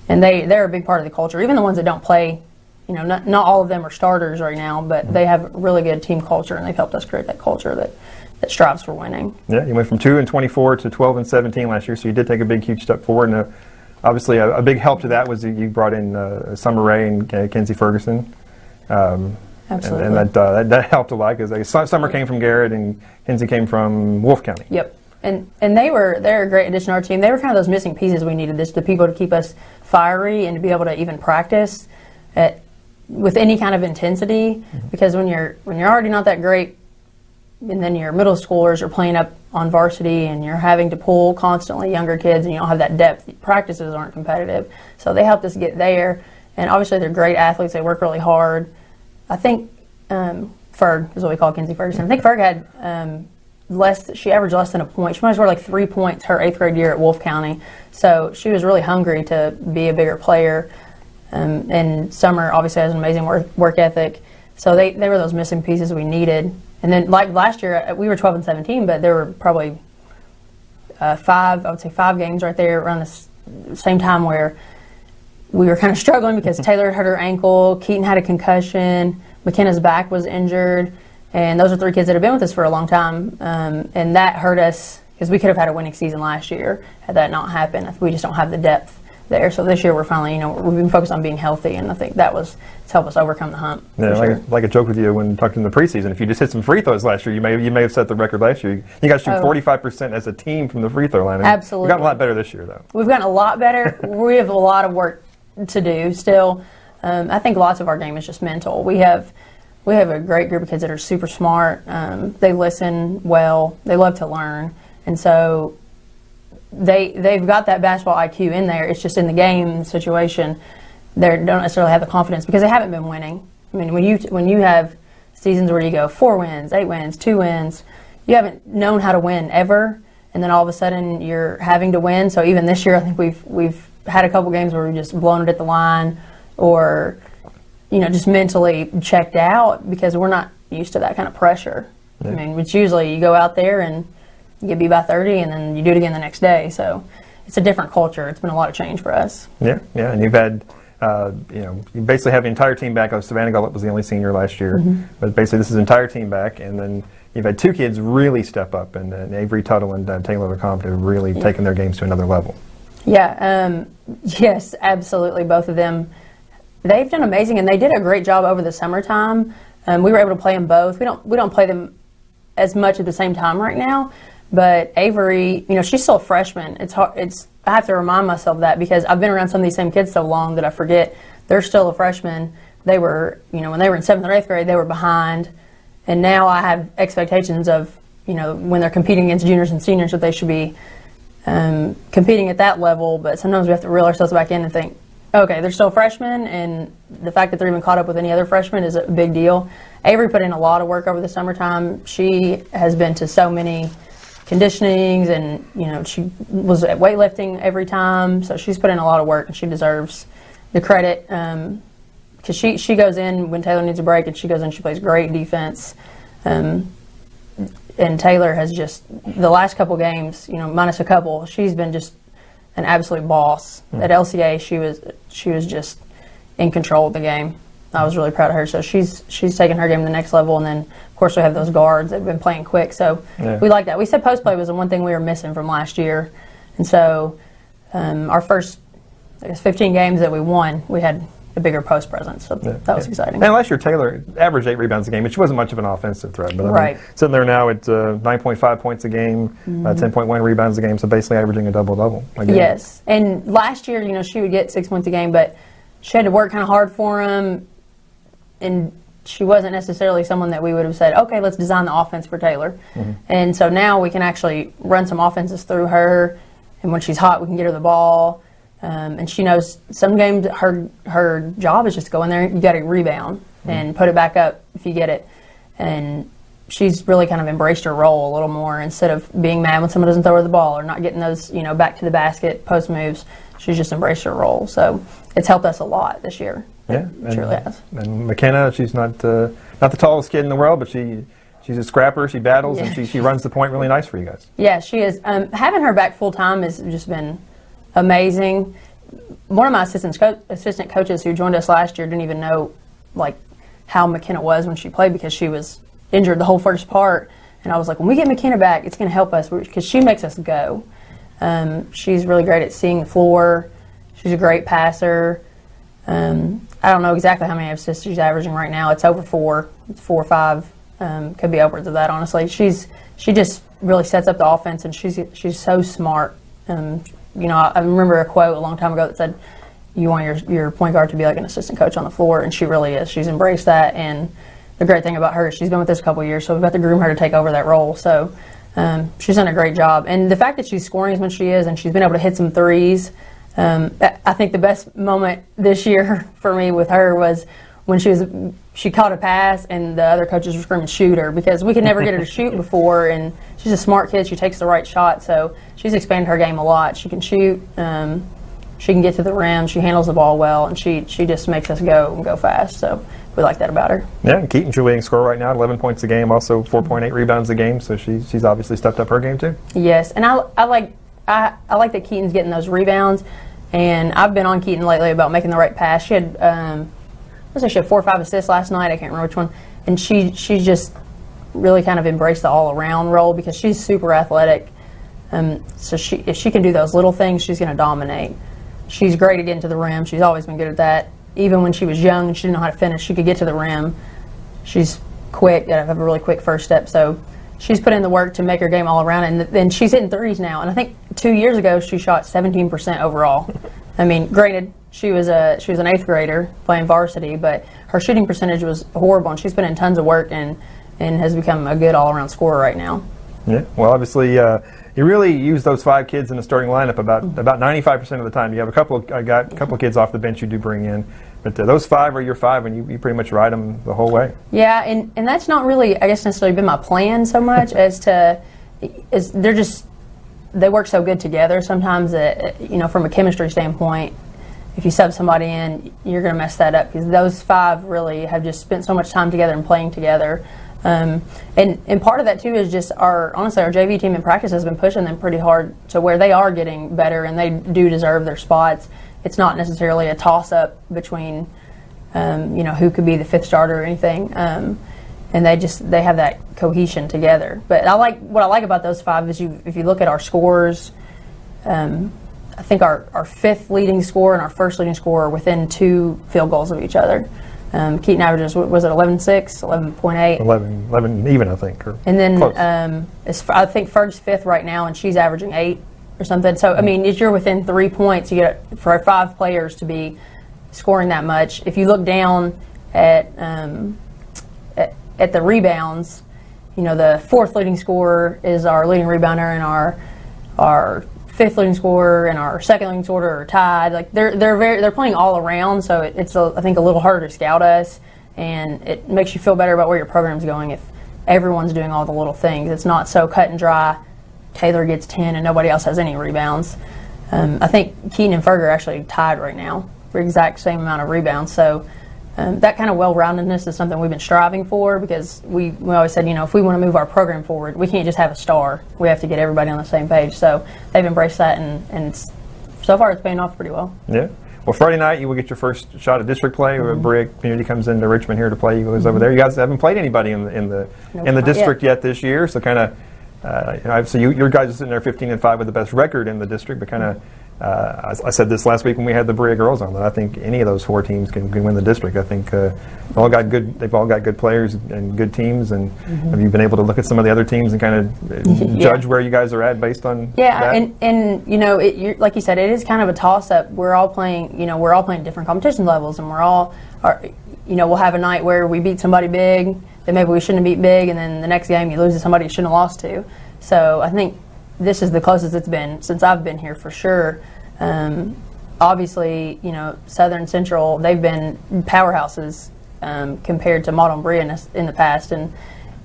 they're a big part of the culture. Even the ones that don't play, not all of them are starters right now, but they have really good team culture, and they've helped us create that culture that strives for winning. Yeah, you went from 2-24 to 12-17 last year, so you did take a big, huge step forward. And obviously, a big help to that was you brought in Summer Rae and Kenzie Ferguson. Absolutely. And that helped a lot because Summer came from Garrett and Kenzie came from Wolfe County. Yep. And they're a great addition to our team. They were kind of those missing pieces we needed, the people to keep us fiery and to be able to even practice with any kind of intensity. Because when you're already not that great, and then your middle schoolers are playing up on varsity and you're having to pull constantly younger kids and you don't have that depth, practices aren't competitive. So they helped us get there. And obviously they're great athletes. They work really hard. I think Ferg is what we call Kenzie Ferguson. I think Ferg had she averaged less than a point. She might have scored like 3 points her 8th grade year at Wolfe County. So she was really hungry to be a bigger player. And Summer obviously has an amazing work ethic. So they were those missing pieces we needed. And then like last year, we were 12-17, but there were probably 5 games right there around the same time where we were kind of struggling because Taylor hurt her ankle, Keaton had a concussion, McKenna's back was injured, and those are 3 kids that have been with us for a long time. And that hurt us because we could have had a winning season last year had that not happened. We just don't have the depth there. So this year we're finally, we've been focused on being healthy, and I think it's helped us overcome the hump. Yeah, sure. like a joke with you when talking in the preseason. If you just hit some free throws last year, you may have set the record last year. You guys shoot 45% as a team from the free throw line. Absolutely. We've gotten a lot better this year, though. We've gotten a lot better. We have a lot of work to do still. I think lots of our game is just mental. We have a great group of kids that are super smart. They listen well. They love to learn, and so they've got that basketball IQ in there. It's just in the game situation, they don't necessarily have the confidence because they haven't been winning. I mean, when you have seasons where you go 4 wins, 8 wins, 2 wins, you haven't known how to win ever, and then all of a sudden you're having to win. So even this year, I think we've had a couple games where we've just blown it at the line, or just mentally checked out because we're not used to that kind of pressure. Yeah. I mean, it's usually you go out there and you get beat by 30, and then you do it again the next day. So it's a different culture. It's been a lot of change for us. Yeah, and you've had, you basically have the entire team back. Savannah Gullett was the only senior last year, but basically this is the entire team back, and then you've had 2 kids really step up, and Avery Tuttle and Taylor LeCompte have really taken their games to another level. Yeah, yes, absolutely, both of them. They've done amazing, and they did a great job over the summertime. We were able to play them both. We don't play them as much at the same time right now. But Avery, she's still a freshman. It's hard. I have to remind myself of that because I've been around some of these same kids so long that I forget they're still a freshman. They were, when they were in 7th or 8th grade, they were behind, and now I have expectations of, when they're competing against juniors and seniors that they should be competing at that level. But sometimes we have to reel ourselves back in and think, okay, they're still freshmen, and the fact that they're even caught up with any other freshmen is a big deal. Avery put in a lot of work over the summertime. She has been to so many conditionings, and she was at weightlifting every time, so she's put in a lot of work, and she deserves the credit because she goes in when Taylor needs a break, and she goes in, she plays great defense, and Taylor has just the last couple games, minus a couple, she's been just an absolute boss. At LCA, she was just in control of the game. I was really proud of her. So she's taken her game to the next level, and then of course we have those guards that have been playing quick. So we like that. We said post play was the one thing we were missing from last year, and so our first 15 games that we won, we had a bigger post presence. So that was exciting. And last year Taylor averaged 8 rebounds a game, which wasn't much of an offensive threat, but I mean, sitting there now at 9.5 points a game, 10.1 rebounds a game, so basically averaging a double-double a game. Yes, and last year, she would get 6 points a game, but she had to work kind of hard for him. And she wasn't necessarily someone that we would have said, okay, let's design the offense for Taylor. And so now we can actually run some offenses through her, and when she's hot, we can get her the ball. And she knows some games her job is just to go in there, you got to rebound and put it back up if you get it. And she's really kind of embraced her role a little more instead of being mad when someone doesn't throw her the ball or not getting those, back to the basket post moves. She's just embraced her role. So it's helped us a lot this year. Yeah, it really has. And McKenna, she's not the tallest kid in the world, but she She's a scrapper. She battles, and she runs the point really nice for you guys. Yeah, she is. Having her back full time has just been amazing. One of my assistant coaches who joined us last year didn't even know how McKenna was when she played because she was injured the whole first part. And I was like, when we get McKenna back, it's going to help us because she makes us go. She's really great at seeing the floor. She's a great passer. I don't know exactly how many assists she's averaging right now. It's over 4. It's 4 or 5. Could be upwards of that, honestly. She just really sets up the offense, and she's so smart. I remember a quote a long time ago that said, you want your point guard to be like an assistant coach on the floor, and she really is. She's embraced that, and the great thing about her is she's been with us a couple of years, so we've got to groom her to take over that role. So she's done a great job. And the fact that she's scoring as much as she is, and she's been able to hit some threes, I think the best moment this year for me with her was when she caught a pass and the other coaches were screaming, shoot her, because we could never get her to shoot before, and she's a smart kid. She takes the right shot, so she's expanded her game a lot. She can shoot. She can get to the rim. She handles the ball well, and she just makes us go fast. So we like that about her. Yeah, and Keaton's your leading scorer right now, 11 points a game, also 4.8 rebounds a game. So she's obviously stepped up her game too. Yes, and I like that Keaton's getting those rebounds. And I've been on Keaton lately about making the right pass. She had, she had 4 or 5 assists last night. I can't remember which one. And she just really kind of embraced the all-around role because she's super athletic. So if she can do those little things, she's going to dominate. She's great at getting to the rim. She's always been good at that. Even when she was young and she didn't know how to finish, she could get to the rim. She's quick, have a really quick first step. So she's put in the work to make her game all around, and then she's hitting threes now. And I think 2 years ago she shot 17% overall. I mean, granted, she was an 8th grader playing varsity, but her shooting percentage was horrible, and she's put in tons of work and has become a good all-around scorer right now. Yeah, well, obviously, you really use those 5 kids in the starting lineup about 95% of the time. You have a couple of kids off the bench you do bring in, but those 5 are your 5, and you pretty much ride them the whole way. Yeah, and that's not really, I guess, necessarily been my plan so much they work so good together. Sometimes, from a chemistry standpoint, if you sub somebody in, you're going to mess that up because those 5 really have just spent so much time together and playing together. And part of that too is just our JV team in practice has been pushing them pretty hard to where they are getting better and they do deserve their spots. It's not necessarily a toss-up between who could be the 5th starter or anything. And they have that cohesion together. But what I like about those 5 is if you look at our scores, I think our 5th leading scorer and our 1st leading scorer are within 2 field goals of each other. Keaton averages, was it 11.6, 11.8? 11 even, I think. And then I think Ferg's 5th right now, and she's averaging 8 or something. So, I mean, if you're within 3 points, you get for 5 players to be scoring that much. If you look down at the rebounds, the 4th leading scorer is our leading rebounder, and our 5th leading scorer and our 2nd leading scorer are tied. Like they're playing all around, so it's I think a little harder to scout us, and it makes you feel better about where your program's going if everyone's doing all the little things. It's not so cut and dry. Taylor gets 10 and nobody else has any rebounds. I think Keaton and Ferg are actually tied right now for exact same amount of rebounds. So that kind of well-roundedness is something we've been striving for because we always said, if we want to move our program forward, we can't just have a star. We have to get everybody on the same page. So they've embraced that, and so far it's paying off pretty well. Yeah. Well, Friday night you will get your first shot at district play. Mm-hmm. Berea Community comes into Richmond here to play. You guys over there. You guys haven't played anybody in the district yet this year, so kind of obviously your guys are sitting there 15-5 with the best record in the district, but kind of. I said this last week when we had the Berea girls on that I think any of those 4 teams can win the district. I think they've all got good players and good teams. And have you been able to look at some of the other teams and kind of judge where you guys are at based on that? And like you said, it is kind of a toss-up. We're all playing different competition levels, and we'll have a night where we beat somebody big that maybe we shouldn't have beat big, and then the next game you lose to somebody you shouldn't have lost to. So I think this is the closest it's been since I've been here for sure. Obviously, Southern Central, they've been powerhouses compared to Model and Berea in the past, and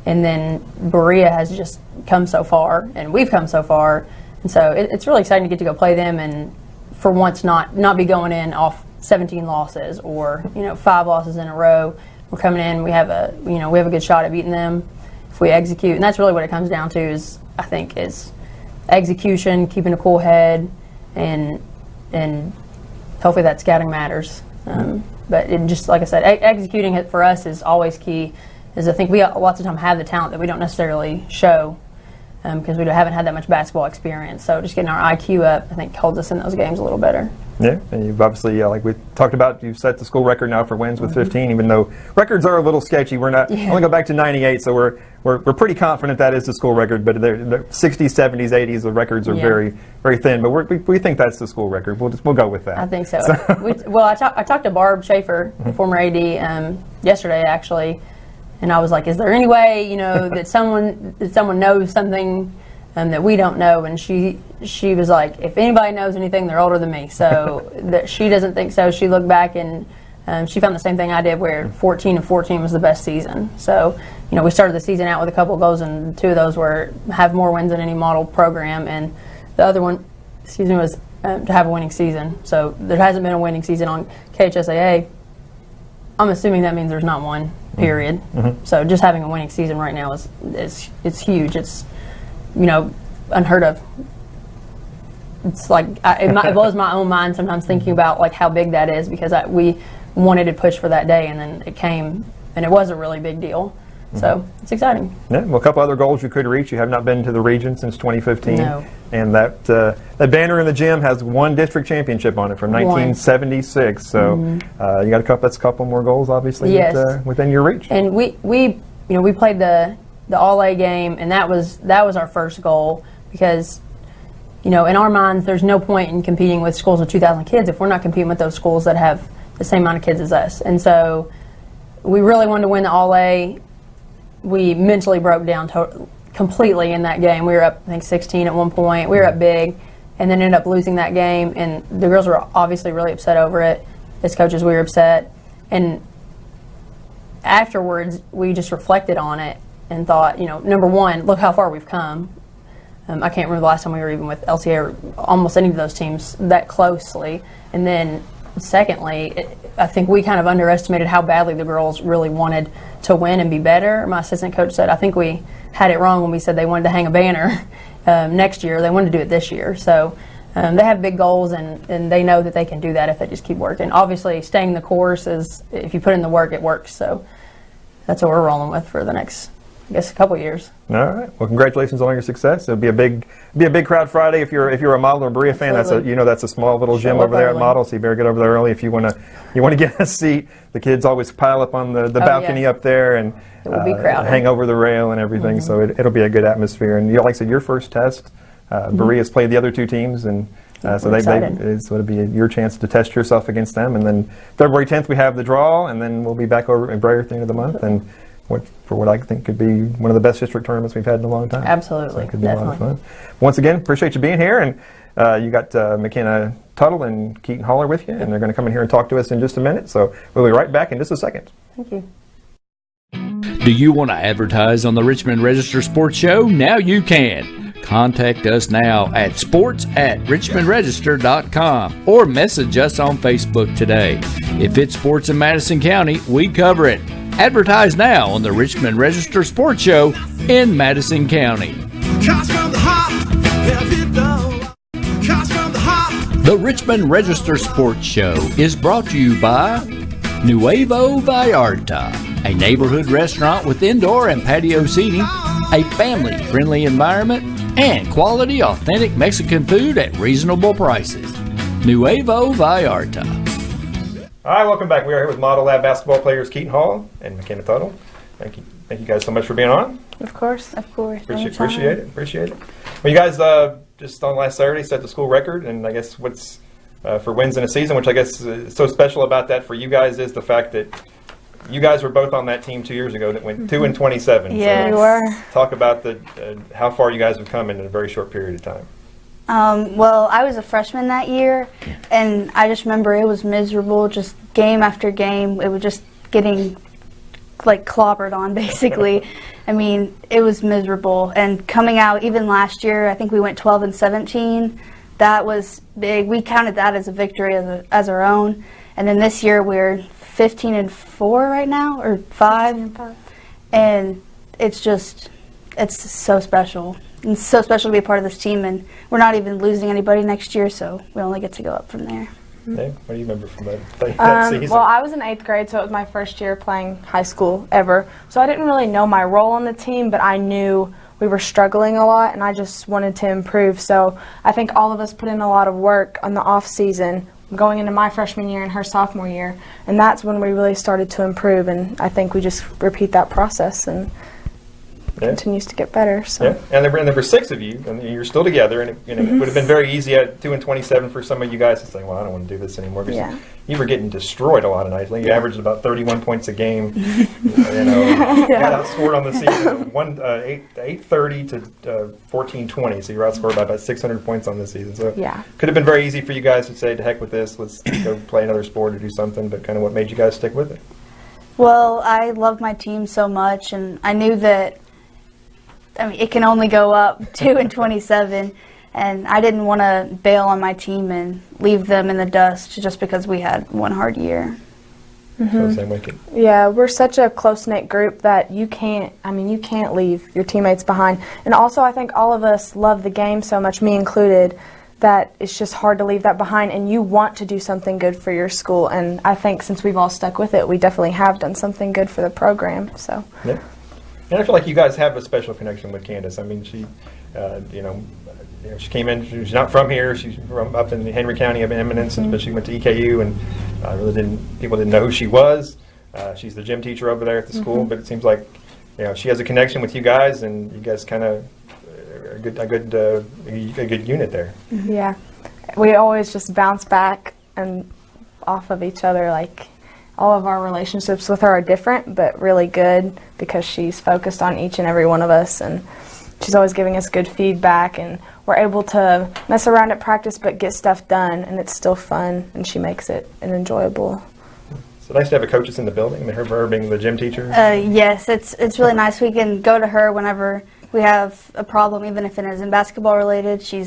then Berea has just come so far, and we've come so far, and so it's really exciting to get to go play them, and for once not be going in off 17 losses or 5 losses in a row. We're coming in, we have a good shot at beating them. if we execute. And that's really what it comes down to is execution, keeping a cool head, and hopefully that scouting matters. But it just, like I said, executing it for us is always key. I think we lots of time have the talent that we don't necessarily show because we haven't had that much basketball experience. So just getting our IQ up, I think, holds us in those games a little better. Yeah, and you've obviously, like we talked about, you've set the school record now for wins with 15, even though records are a little sketchy. We're not, only go back to 98, so we're pretty confident that is the school record, but the 60s, 70s, 80s, the records are very, very thin, but we think that's the school record. We'll go with that. I think so. I talked to Barb Schaefer, the former AD, yesterday, actually, and I was like, is there any way, that someone knows something that we don't know? And she was like, if anybody knows anything, they're older than me. So that she doesn't think so. She looked back and she found the same thing I did, where 14-14 was the best season. So we started the season out with a couple of goals, and 2 of those have more wins than any model program, and the other one, was to have a winning season. So there hasn't been a winning season on KHSAA. I'm assuming that means there's not one. Period. So just having a winning season right now is huge. It's unheard of. It's like it blows my own mind sometimes thinking about like how big that is, because we wanted to push for that day, and then it came, and it was a really big deal. So it's exciting. Yeah, well, a couple other goals you could reach. You have not been to the region since 2015. No. And that banner in the gym has 1 district championship on it from 1976. So you got that's a couple more goals, obviously, within your reach. And we played the All-A game, and that was our first goal, because in our minds there's no point in competing with schools with 2,000 kids if we're not competing with those schools that have the same amount of kids as us. And so we really wanted to win the All-A. We mentally broke down completely in that game. We were up, I think, 16 at one point. We were up big, and then ended up losing that game. And the girls were obviously really upset over it. As coaches, we were upset. And afterwards, we just reflected on it and thought, number one, look how far we've come. I can't remember the last time we were even with LCA or almost any of those teams that closely. And then secondly, I think we kind of underestimated how badly the girls really wanted to win and be better. My assistant coach said, I think we had it wrong when we said they wanted to hang a banner next year. They wanted to do it this year. So they have big goals, and they know that they can do that if they just keep working. Obviously, staying the course is, if you put in the work, it works. So that's what we're rolling with for the next, I guess, a couple years. All right. Well, congratulations on your success. It'll be a big crowd Friday. If you're a Model or Berea fan, that's a small little gym over there at Model. So you better get over there early if you want to get a seat. The kids always pile up on the balcony up there and it will be crowded. Hang over the rail and everything. So it'll be a good atmosphere. And like I said, your first test, Berea's played the other 2 teams, and so it'll be your chance to test yourself against them. And then February 10th we have the draw, and then we'll be back over in Berea at the end of the month. And for what I think could be one of the best district tournaments we've had in a long time. Absolutely. So it could be a lot of fun. Once again, appreciate you being here. And you got McKenna Tuttle and Keaton Haller with you, and they're going to come in here and talk to us in just a minute. So we'll be right back in just a second. Thank you. Do you want to advertise on the Richmond Register Sports Show? Now you can. Contact us now at sports@richmondregister.com or message us on Facebook today. If it's sports in Madison County, we cover it. Advertise now on the Richmond Register Sports Show in Madison County. The Richmond Register Sports Show is brought to you by Nuevo Vallarta, a neighborhood restaurant with indoor and patio seating, a family-friendly environment, and quality, authentic Mexican food at reasonable prices. Nuevo Vallarta. All right, welcome back. We are here with Model Lab basketball players Keaton Hall and McKenna Tuttle. Thank you guys so much for being on. Of course. Appreciate it. Well, you guys just on last Saturday set the school record, and I guess what's for wins in a season, which I guess is so special about that for you guys is the fact that you guys were both on that team 2 years ago that went 2-27. Yeah, so we were. Talk about how far you guys have come in a very short period of time. Well, I was a freshman that year, and I just remember it was miserable, just game after game. It was just getting, clobbered on, basically. I mean, it was miserable. And coming out, even last year, I think we went 12-17. That was big. We counted that as a victory as our own. And then this year, we're 15-4 right now, or 5. And it's so special. It's so special to be a part of this team, and we're not even losing anybody next year, so we only get to go up from there. Hey, what do you remember from that season? Well, I was in 8th grade, so it was my first year playing high school ever. So I didn't really know my role on the team, but I knew we were struggling a lot, and I just wanted to improve. So I think all of us put in a lot of work on the off season, going into my freshman year and her sophomore year, and that's when we really started to improve. And I think we just repeat that process, and continues to get better. So. Yeah, and there were 6 of you, and you're still together, and it would have been very easy at 2-27 for some of you guys to say, well, I don't want to do this anymore, because you were getting destroyed a lot of nights. Like you averaged about 31 points a game. Got outscored on the season 830 to 1420, so you were outscored by about 600 points on the season. So could have been very easy for you guys to say, to heck with this, let's go play another sport or do something, but kind of what made you guys stick with it? Well, I love my team so much, and I knew that it can only go up 2-27, and I didn't want to bail on my team and leave them in the dust just because we had one hard year. Yeah, we're such a close-knit group that you can't leave your teammates behind. And also I think all of us love the game so much, me included, that it's just hard to leave that behind, and you want to do something good for your school. And I think since we've all stuck with it, we definitely have done something good for the program. So. Yeah. And I feel like you guys have a special connection with Candace. I mean, she, she came in. She's not from here. She's from up in Henry County of Eminence, but she went to EKU, and people didn't know who she was. She's the gym teacher over there at the school, but it seems like she has a connection with you guys, and you guys kind of are a good unit there. Yeah, we always just bounce back and off of each other. Like, all of our relationships with her are different, but really good, because she's focused on each and every one of us, and she's always giving us good feedback, and we're able to mess around at practice but get stuff done, and it's still fun, and she makes it enjoyable. So nice to have a coach that's in the building, and her being the gym teacher. Yes, it's really nice. We can go to her whenever we have a problem, even if it isn't basketball related. She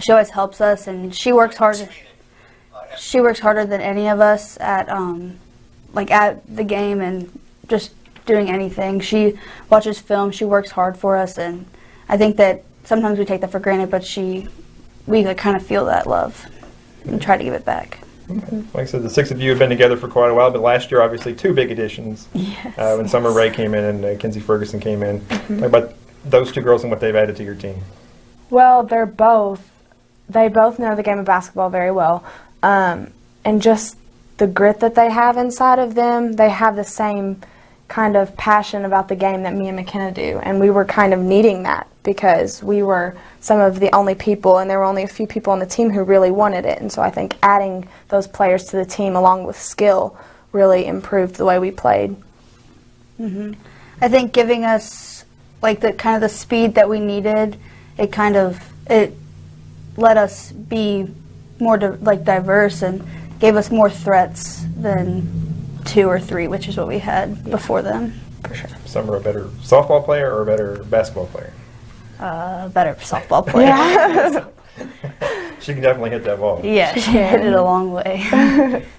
always helps us, and she works harder. She works harder than any of us at the game and just doing anything. She watches film. She works hard for us, and I think that sometimes we take that for granted, but we kind of feel that love and try to give it back. Okay. Like I said, the 6 of you have been together for quite a while, but last year, obviously, 2 big additions. Yes. When Summer Rae came in and Kinsey Ferguson came in. Talk about those 2 girls and what they've added to your team. Well, they both know the game of basketball very well, and just the grit that they have inside of them. They have the same kind of passion about the game that me and McKenna do, and we were kind of needing that because we were some of the only people, and there were only a few people on the team who really wanted it. And so I think adding those players to the team along with skill really improved the way we played. I think giving us the speed that we needed, it let us be more diverse and gave us more threats than 2 or 3, which is what we had before them. For sure. Summer a better softball player or a better basketball player? Better softball player. Yeah. She can definitely hit that ball. Yeah, she hit it a long way.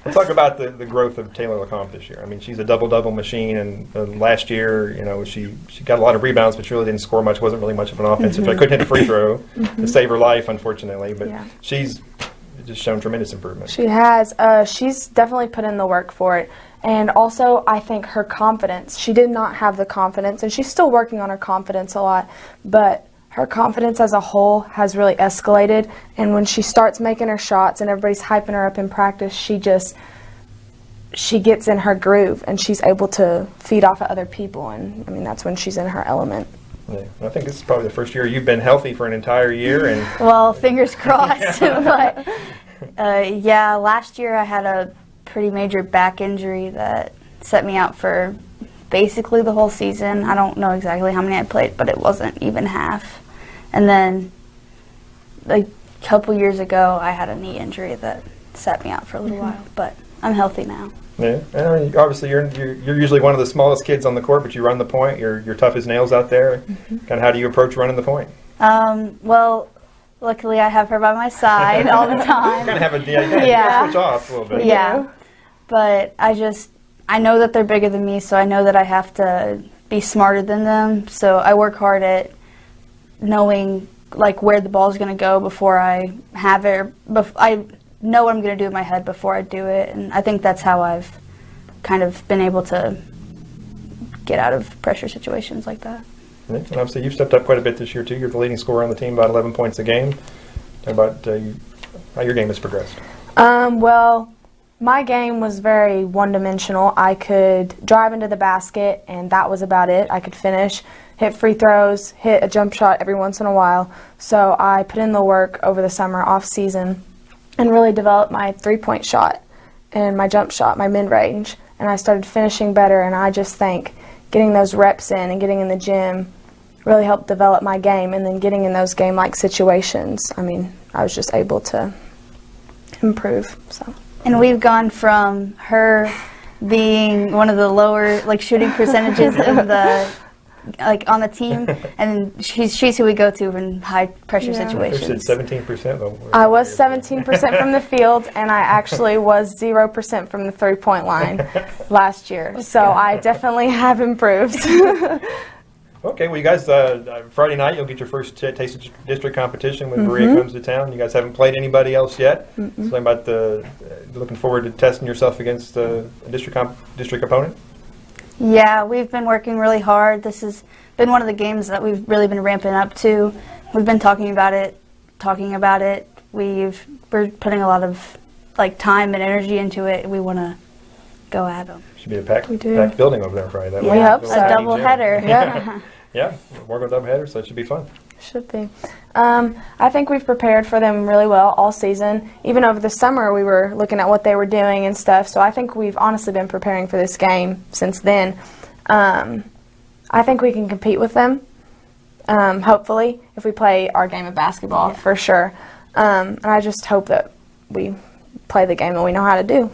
Let's talk about the growth of Taylor LeCompte this year. I mean, she's a double-double machine, and last year, she got a lot of rebounds, but she really didn't score much. Wasn't really much of an offensive. I couldn't hit a free throw to save her life, unfortunately. But she's just shown tremendous improvement. She has. She's definitely put in the work for it. And also, I think her confidence. She did not have the confidence, and she's still working on her confidence a lot, but her confidence as a whole has really escalated. And when she starts making her shots and everybody's hyping her up in practice, she gets in her groove, and she's able to feed off of other people. And, that's when she's in her element. Yeah. I think this is probably the first year you've been healthy for an entire year. And well, fingers crossed. But, last year I had a pretty major back injury that set me out for basically the whole season. I don't know exactly how many I played, but it wasn't even half. And then a couple years ago, I had a knee injury that set me out for a little while, but I'm healthy now. Yeah, and obviously you're usually one of the smallest kids on the court, but you run the point. You're tough as nails out there. Kind of how do you approach running the point? Well, luckily I have her by my side all the time. Kind of have a switch off a little bit. Yeah, but I know that they're bigger than me, so I know that I have to be smarter than them. So I work hard at knowing like where the ball is going to go before I have it. I know what I'm going to do in my head before I do it, and I think that's how I've kind of been able to get out of pressure situations like that. And obviously, you've stepped up quite a bit this year too. You're the leading scorer on the team, about 11 points a game. Talk about how your game has progressed. Well, my game was very one-dimensional. I could drive into the basket, and that was about it. I could finish, hit free throws, hit a jump shot every once in a while. So I put in the work over the summer off-season and really developed my three-point shot and my jump shot, my mid-range. And I started finishing better, and I just think getting those reps in and getting in the gym really helped develop my game. And then getting in those game-like situations, I mean, I was just able to improve. So. And we've gone from her being one of the lower like shooting percentages in the like on the team, and she's who we go to in high pressure situations. 17% though. I was 17% from the field, and I actually was 0% from the three-point line last year. So I definitely have improved. Okay, well, you guys, Friday night you'll get your first taste of district competition when Berea comes to town. You guys haven't played anybody else yet. Something about looking forward to testing yourself against a district opponent. Yeah, we've been working really hard. This has been one of the games that we've really been ramping up to. We've been talking about it. We're putting a lot of like time and energy into it. We want to go at them. Should be a packed building over there Friday. We hope so. A double header. Yeah. Yeah, we're going to double header, so it should be fun. Should be. I think we've prepared for them really well all season. Even over the summer, we were looking at what they were doing and stuff. So I think we've honestly been preparing for this game since then. I think we can compete with them, hopefully, if we play our game of basketball, for sure. And I just hope that we play the game that we know how to do.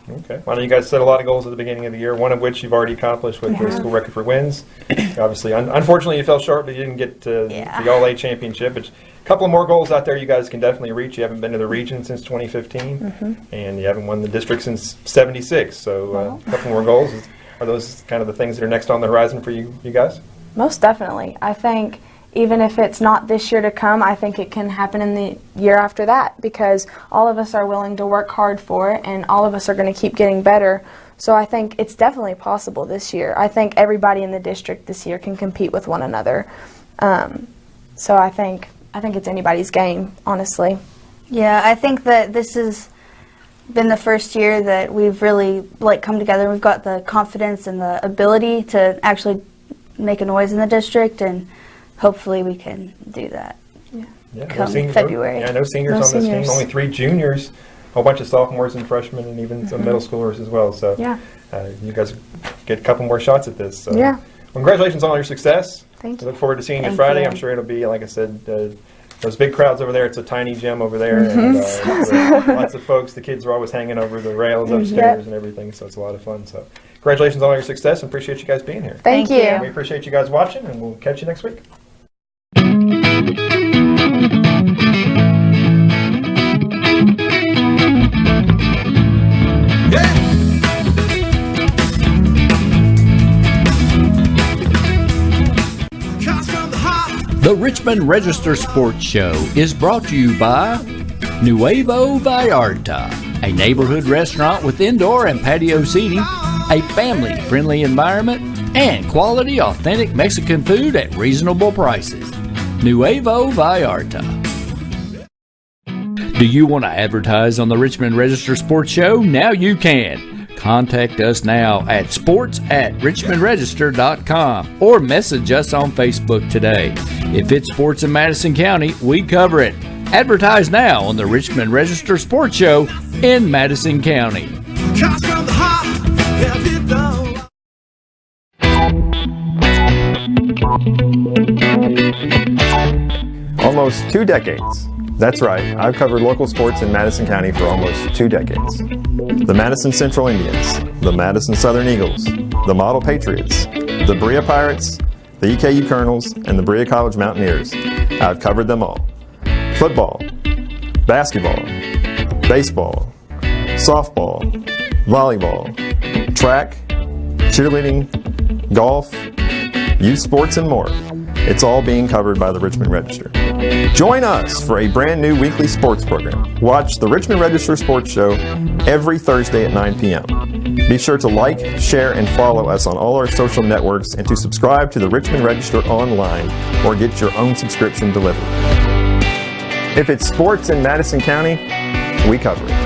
Okay. Well, you guys set a lot of goals at the beginning of the year, one of which you've already accomplished with the school record for wins. Obviously, unfortunately, you fell short, but you didn't get the All-A championship. But a couple of more goals out there you guys can definitely reach. You haven't been to the region since 2015, and you haven't won the district since 76. So a couple more goals. Are those kind of the things that are next on the horizon for you guys? Most definitely. I think even if it's not this year to come, I think it can happen in the year after that, because all of us are willing to work hard for it, and all of us are going to keep getting better. So I think it's definitely possible this year. I think everybody in the district this year can compete with one another. So I think it's anybody's game, honestly. Yeah, I think that this has been the first year that we've really come together. We've got the confidence and the ability to actually make a noise in the district, and hopefully we can do that come February. No seniors on this team, only 3 juniors, a whole bunch of sophomores and freshmen, and even some middle schoolers as well. So you guys get a couple more shots at this. So. Yeah. Well, congratulations on all your success. Thank you. I look forward to seeing you Friday. I'm sure it'll be, like I said, those big crowds over there. It's a tiny gym over there, and lots of folks. The kids are always hanging over the rails upstairs and everything, so it's a lot of fun. So congratulations on all your success, and appreciate you guys being here. Thank you. We appreciate you guys watching, and we'll catch you next week. The Richmond Register Sports Show is brought to you by Nuevo Vallarta, a neighborhood restaurant with indoor and patio seating, a family-friendly environment, and quality, authentic Mexican food at reasonable prices. Nuevo Vallarta. Do you want to advertise on the Richmond Register Sports Show? Now you can. Contact us now at sports@richmondregister.com or message us on Facebook today. If it's sports in Madison County, we cover it. Advertise now on the Richmond Register Sports Show in Madison County. Almost 2 decades. That's right, I've covered local sports in Madison County for almost 2 decades. The Madison Central Indians, the Madison Southern Eagles, the Model Patriots, the Berea Pirates, the EKU Colonels, and the Berea College Mountaineers. I've covered them all. Football, basketball, baseball, softball, volleyball, track, cheerleading, golf, youth sports, and more. It's all being covered by the Richmond Register. Join us for a brand new weekly sports program. Watch the Richmond Register Sports Show every Thursday at 9 p.m. Be sure to like, share, and follow us on all our social networks and to subscribe to the Richmond Register online or get your own subscription delivered. If it's sports in Madison County, we cover it.